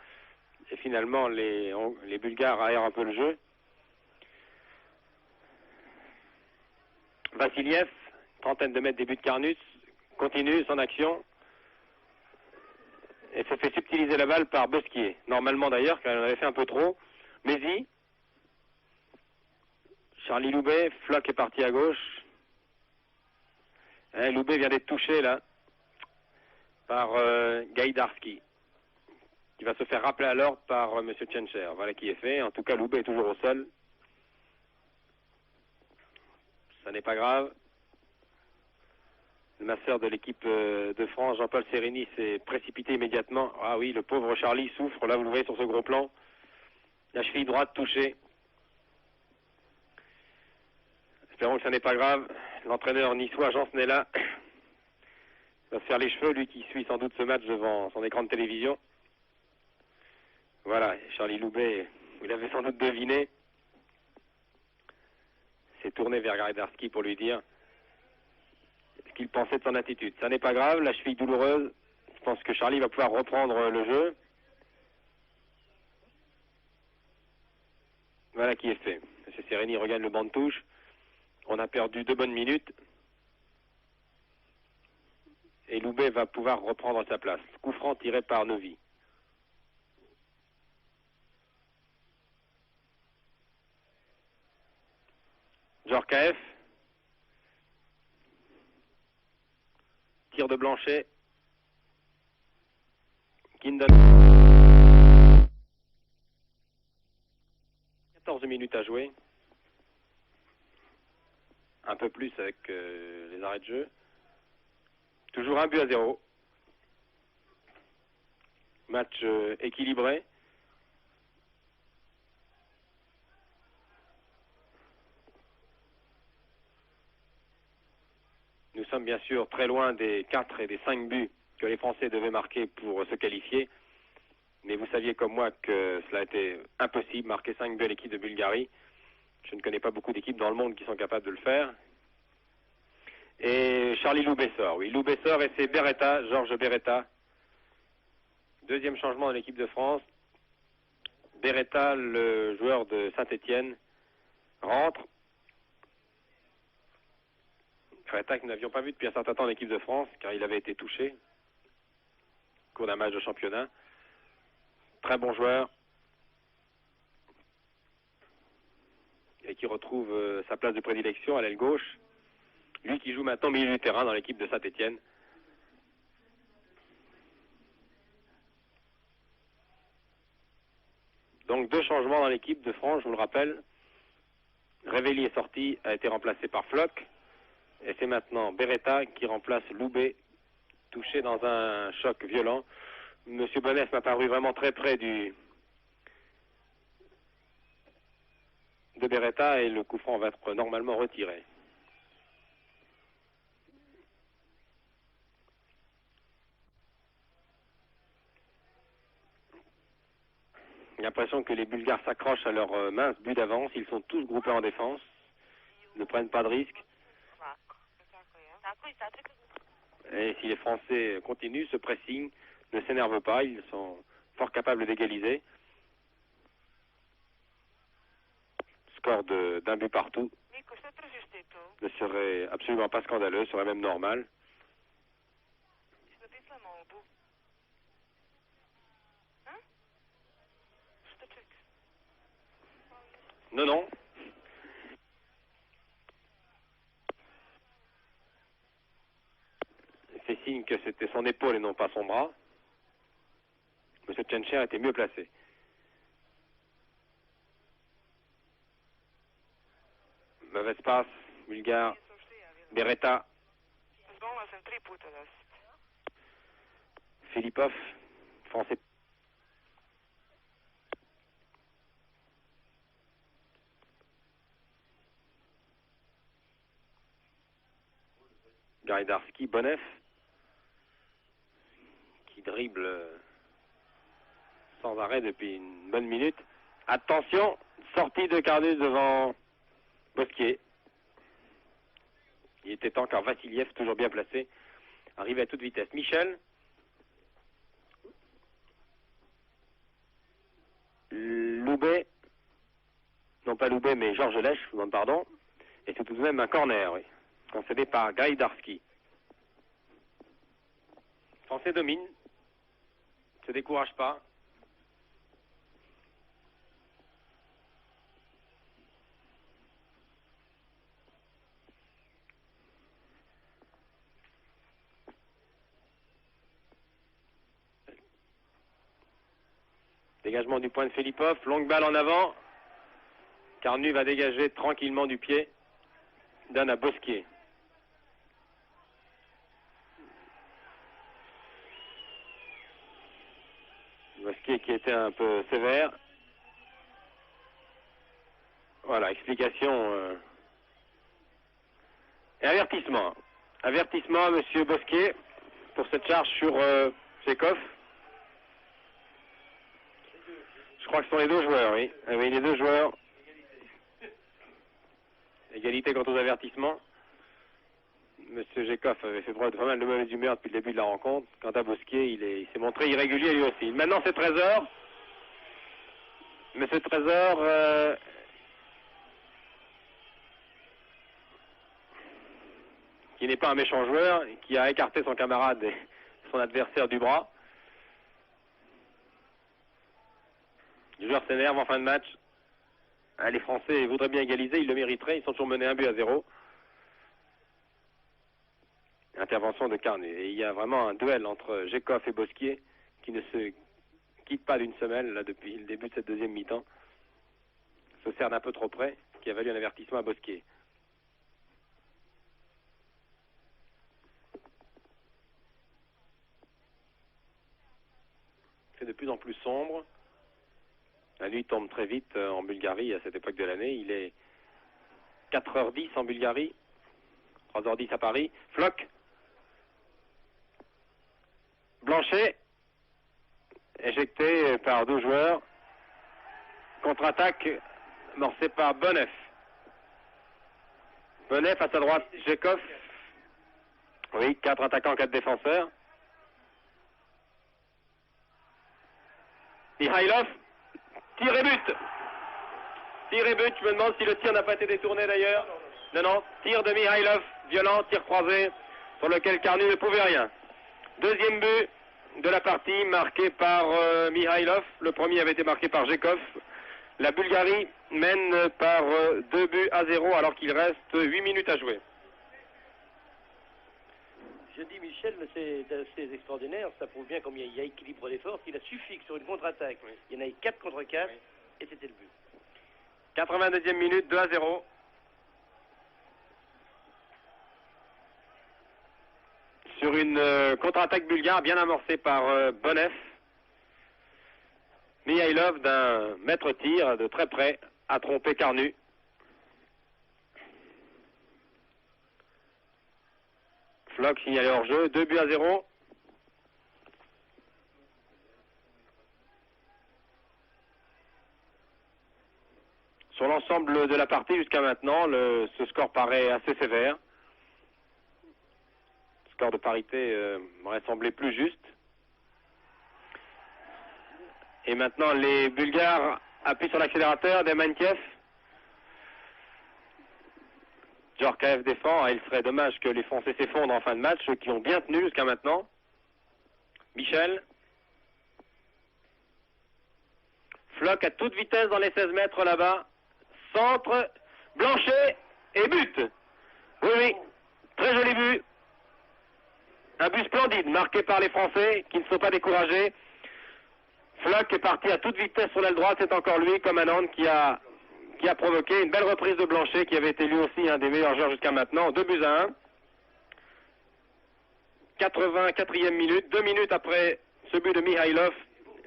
Et finalement, les Bulgares aèrent un peu le jeu. Vassiliev, trentaine de mètres début de Carnus, continue son action. Et se fait subtiliser la balle par Bosquier. Normalement d'ailleurs, car il en avait fait un peu trop. Mézi. Charlie Loubet, Floch est parti à gauche. Loubet vient d'être touché là par Gajdarski, qui va se faire rappeler à l'ordre par M. Tchencher. Voilà qui est fait. En tout cas, Loubet est toujours au sol. Ça n'est pas grave. Le masseur de l'équipe de France, Jean-Paul Serrini, s'est précipité immédiatement. Ah oui, le pauvre Charlie souffre. Là, vous le voyez sur ce gros plan. La cheville droite touchée. Espérons que ça n'est pas grave. L'entraîneur niçois, Jean Snella, va se faire les cheveux, lui qui suit sans doute ce match devant son écran de télévision. Voilà, Charlie Loubet, vous l'avez sans doute deviné, s'est tourné vers Gajdarski pour lui dire ce qu'il pensait de son attitude. Ça n'est pas grave, la cheville douloureuse. Je pense que Charlie va pouvoir reprendre le jeu. Voilà qui est fait. M. Serrini regagne le banc de touche. On a perdu 2 bonnes minutes. et Loubet va pouvoir reprendre sa place. Coup franc tiré par Neuvy. Djorkaeff. Tir de Blanchet. Kindle. 14 minutes à jouer. Un peu plus avec les arrêts de jeu. Toujours 1-0. Match équilibré. Nous sommes bien sûr très loin des 4 et des 5 buts que les Français devaient marquer pour se qualifier. Mais vous saviez comme moi que cela a été impossible, marquer 5 buts à l'équipe de Bulgarie. Je ne connais pas beaucoup d'équipes dans le monde qui sont capables de le faire. Et Charlie Loubet sort, oui. Loubet sort et c'est Beretta, Georges Beretta. Deuxième changement dans l'équipe de France. Beretta, le joueur de Saint-Étienne, rentre. Beretta que nous n'avions pas vu depuis un certain temps en équipe de France, car il avait été touché au cours d'un match de championnat. Très bon joueur. Et qui retrouve sa place de prédilection à l'aile gauche. Lui qui joue maintenant au milieu du terrain dans l'équipe de Saint-Étienne. Donc 2 changements dans l'équipe de France, je vous le rappelle. Révelli est sorti, a été remplacé par Floch. Et c'est maintenant Beretta qui remplace Loubet, touché dans un choc violent. Monsieur Bonnef m'a paru vraiment très près de Beretta et le coup franc va être normalement retiré. J'ai l'impression que les Bulgares s'accrochent à leur mince but d'avance. Ils sont tous groupés en défense. Ils ne prennent pas de risque. Et si les Français continuent ce pressing, ne s'énervent pas, ils sont fort capables d'égaliser. Score d'un but partout ne serait absolument pas scandaleux, serait même normal. Non, non. Il fait signe que c'était son épaule et non pas son bras. Monsieur Tchencher était mieux placé. Mauvaise passe, Bulgare. Beretta. Filipov, français. Gajdarski, Bonnef, qui dribble sans arrêt depuis une bonne minute. Attention, sortie de Carnus devant Bosquier. Il était temps car Vassiliev, toujours bien placé, arrive à toute vitesse. Michel. Loubet. Non pas Loubet, mais Georges Lèche, je vous demande pardon. Et c'est tout de même un corner, oui. Concédé par Gajdarski. Français domine. Ne se décourage pas. Dégagement du point de Filipov, longue balle en avant. Carnu va dégager tranquillement du pied. Donne à Bosquier. Bosquier qui était un peu sévère. Voilà, explication. Et avertissement. Avertissement à monsieur Bosquier pour cette charge sur Tchekhov. Je crois que ce sont les 2 joueurs, oui. Oui, les 2 joueurs. Égalité quant aux avertissements. Monsieur Tchekhov avait fait preuve de pas mal de mauvaise humeur depuis le début de la rencontre. Quant à Bosquier, il s'est montré irrégulier lui aussi. Maintenant c'est Trésor. Monsieur Trésor... qui qui n'est pas un méchant joueur, qui a écarté son camarade et son adversaire du bras. Le joueur s'énerve en fin de match. Ah, les Français voudraient bien égaliser, ils le mériteraient, ils sont toujours menés 1-0. Intervention de Carnu. Et il y a vraiment un duel entre Jekov et Bosquier qui ne se quitte pas d'une semelle là, depuis le début de cette deuxième mi-temps. Se cerne un peu trop près, qui a valu un avertissement à Bosquier. C'est de plus en plus sombre. La nuit tombe très vite en Bulgarie à cette époque de l'année. Il est 4h10 en Bulgarie, 3h10 à Paris. Floch, Blanchet, éjecté par 2 joueurs. Contre-attaque amorcée par Bonneff. Bonneff à sa droite, Jekov. Oui, 4 attaquants, 4 défenseurs. Mihailov, tir et but. Tir et but, je me demande si le tir n'a pas été détourné d'ailleurs. Non, tir de Mihailov, violent, tir croisé, sur lequel Carnu ne pouvait rien. Deuxième but de la partie, marqué par Mihailov. Le premier avait été marqué par Jekov. La Bulgarie mène par 2-0 alors qu'il reste 8 minutes à jouer. Je dis Michel, mais c'est assez extraordinaire, ça prouve bien combien il y a équilibre des forces. Il a suffi que sur une contre-attaque, il y en a eu 4 contre 4, et c'était le but. 82e minute, 2-0. Sur une contre-attaque bulgare bien amorcée par Bonneff. Mihailov d'un maître-tir de très près a trompé Carnu. Floch signalé hors jeu, 2-0. Sur l'ensemble de la partie jusqu'à maintenant, ce score paraît assez sévère. Le score de parité m'aurait semblé plus juste. Et maintenant, les Bulgares appuient sur l'accélérateur. Demantiev. Djorkaeff défend. Il serait dommage que les Français s'effondrent en fin de match, ceux qui ont bien tenu jusqu'à maintenant. Michel. Floch à toute vitesse dans les 16 mètres là-bas. Centre. Blanchet. Et but. Oui. Très joli but. Un but splendide marqué par les Français qui ne sont pas découragés. Floch est parti à toute vitesse sur l'aile droite, c'est encore lui, comme Anand, qui a provoqué une belle reprise de Blanchet, qui avait été lui aussi un des meilleurs joueurs jusqu'à maintenant, 2-1. 84e minute, 2 minutes après ce but de Mihailov,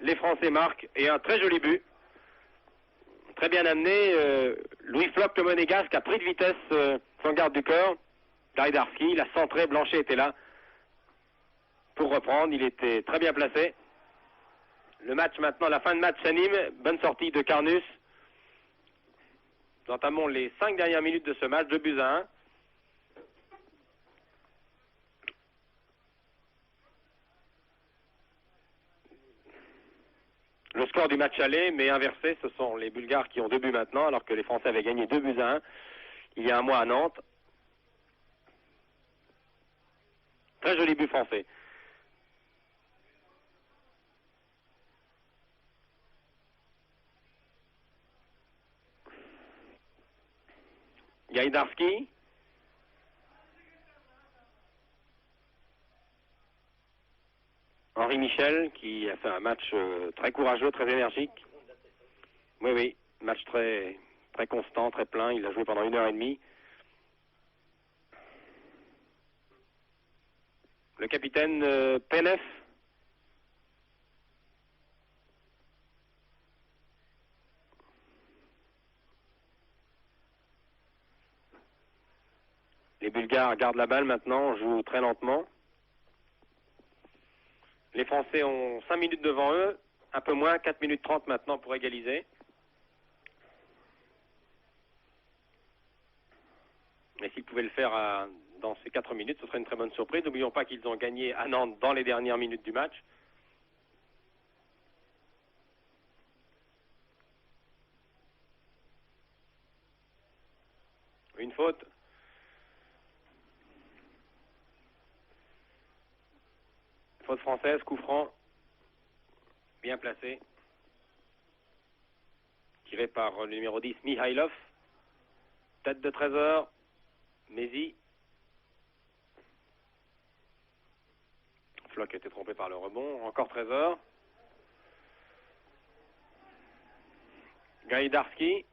les Français marquent, et un très joli but. Très bien amené, Louis Floch, le monégasque, a pris de vitesse son garde du corps, Gajdarski, il a centré, Blanchet était là pour reprendre, il était très bien placé. Le match maintenant, la fin de match s'anime. Bonne sortie de Carnus. Nous entamons les 5 dernières minutes de ce match, 2-1. Le score du match aller, mais inversé, ce sont les Bulgares qui ont 2 buts maintenant, alors que les Français avaient gagné 2-1 il y a un mois à Nantes. Très joli but français. Gajdarski. Henri Michel qui a fait un match très courageux, très énergique. Oui, match très constant, très plein. Il a joué pendant 1h30. Le capitaine Penev. Les Bulgares gardent la balle maintenant, jouent très lentement. Les Français ont 5 minutes devant eux, un peu moins, 4 minutes 30 maintenant pour égaliser. Mais s'ils pouvaient le faire dans ces 4 minutes, ce serait une très bonne surprise. N'oublions pas qu'ils ont gagné à Nantes dans les dernières minutes du match. Une faute. Faute française, coup franc. Bien placé. Tiré par le numéro 10, Mihailov. Tête de trésor. Mézi. Floch a été trompé par le rebond. Encore trésor. Gaidarski.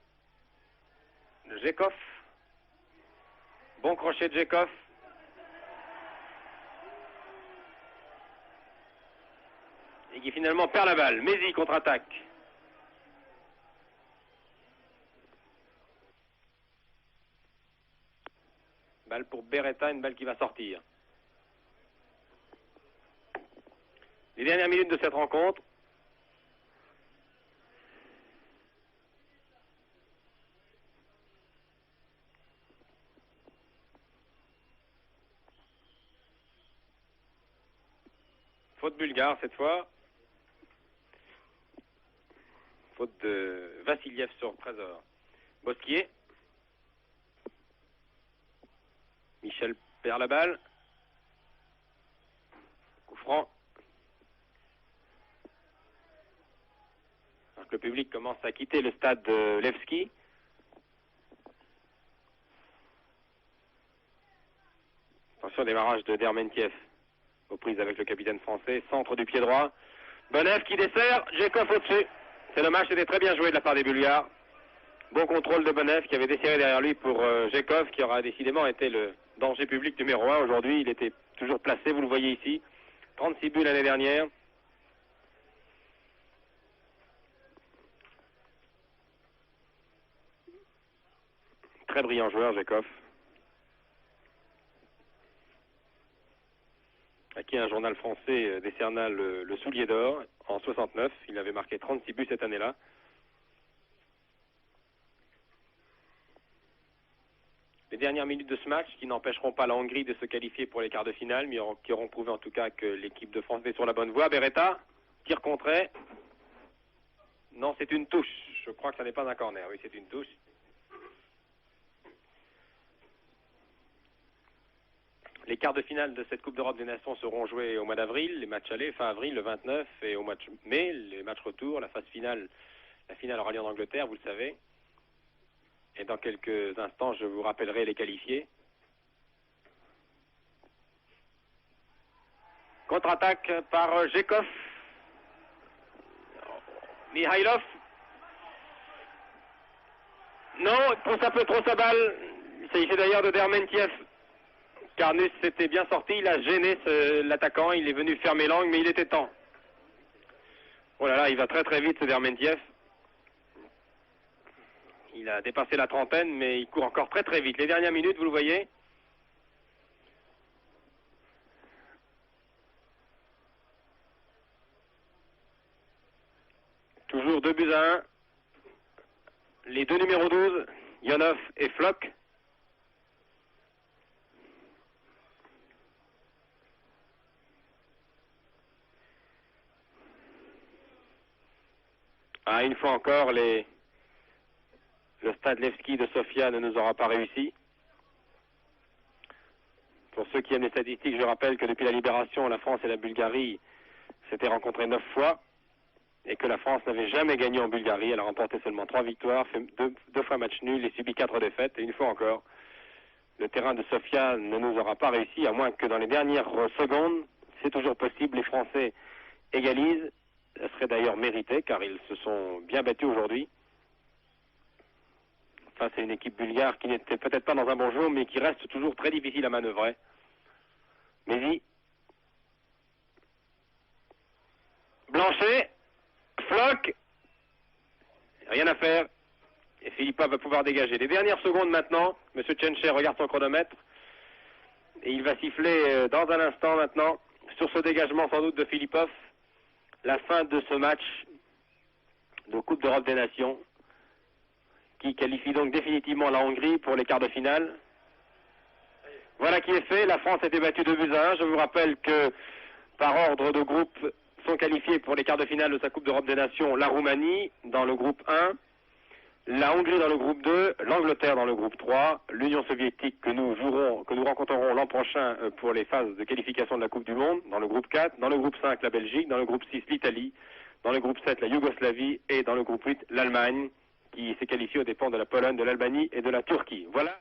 Jekov. Bon crochet de Jekov. Et qui finalement perd la balle. Mézi contre-attaque. Balle pour Beretta, une balle qui va sortir. Les dernières minutes de cette rencontre. Faute bulgare cette fois. Faute de Vassiliev sur Trésor. Bosquier. Michel perd la balle. Coup franc. Alors que le public commence à quitter le stade de Levski. Attention au démarrage de Dermentiev. Aux prises avec le capitaine français. Centre du pied droit. Bonev qui dessert. Jekov au-dessus. C'est dommage, c'était très bien joué de la part des Bulgares. Bon contrôle de Bonev qui avait desserré derrière lui pour Jekov qui aura décidément été le danger public numéro 1. Aujourd'hui, il était toujours placé, vous le voyez ici. 36 buts l'année dernière. Très brillant joueur, Jekov. À qui un journal français décerna le soulier d'or en 69. Il avait marqué 36 buts cette année-là. Les dernières minutes de ce match qui n'empêcheront pas la Hongrie de se qualifier pour les quarts de finale, mais qui auront prouvé en tout cas que l'équipe de France est sur la bonne voie. Beretta, tir contré. Non, c'est une touche. Je crois que ça n'est pas un corner. Oui, c'est une touche. Les quarts de finale de cette Coupe d'Europe des Nations seront joués au mois d'avril, les matchs allés fin avril le 29 et au match mai, les matchs retour, la phase finale, la finale aura lieu en Angleterre, vous le savez. Et dans quelques instants, je vous rappellerai les qualifiés. Contre-attaque par Jekov. Mihailov. Non, il pousse un peu trop sa balle. Il s'agissait d'ailleurs de Dermentiev. Carnus s'était bien sorti, il a gêné l'attaquant, il est venu fermer l'angle, mais il était temps. Oh là là, il va très très vite ce Dermentiev. Il a dépassé la trentaine, mais il court encore très très vite. Les dernières minutes, vous le voyez. Toujours 2-1. Les deux numéros 12, Ionov et Floch. Ah, une fois encore, le stade Levski de Sofia ne nous aura pas réussi. Pour ceux qui aiment les statistiques, je rappelle que depuis la libération, la France et la Bulgarie s'étaient rencontrés 9 fois et que la France n'avait jamais gagné en Bulgarie. Elle a remporté seulement 3 victoires, fait deux fois match nul et subi 4 défaites. Et une fois encore, le terrain de Sofia ne nous aura pas réussi, à moins que dans les dernières secondes, c'est toujours possible, les Français égalisent. Ça serait d'ailleurs mérité car ils se sont bien battus aujourd'hui. Face à une équipe bulgare qui n'était peut-être pas dans un bon jour mais qui reste toujours très difficile à manœuvrer. Mézi. Blanchet. Floch. Rien à faire. Et Philippa va pouvoir dégager. Les dernières secondes maintenant. Monsieur Tchencher regarde son chronomètre. Et il va siffler dans un instant maintenant sur ce dégagement sans doute de Filipov. La fin de ce match de Coupe d'Europe des Nations qui qualifie donc définitivement la Hongrie pour les quarts de finale. Voilà qui est fait. La France a été battue 2-1. Je vous rappelle que par ordre de groupe sont qualifiés pour les quarts de finale de sa Coupe d'Europe des Nations la Roumanie dans le groupe 1, la Hongrie dans le groupe 2, l'Angleterre dans le groupe 3, l'Union soviétique que nous rencontrerons l'an prochain pour les phases de qualification de la Coupe du Monde, dans le groupe 4, dans le groupe 5, la Belgique, dans le groupe 6, l'Italie, dans le groupe 7, la Yougoslavie, et dans le groupe 8, l'Allemagne, qui s'est qualifiée aux dépens de la Pologne, de l'Albanie et de la Turquie. Voilà.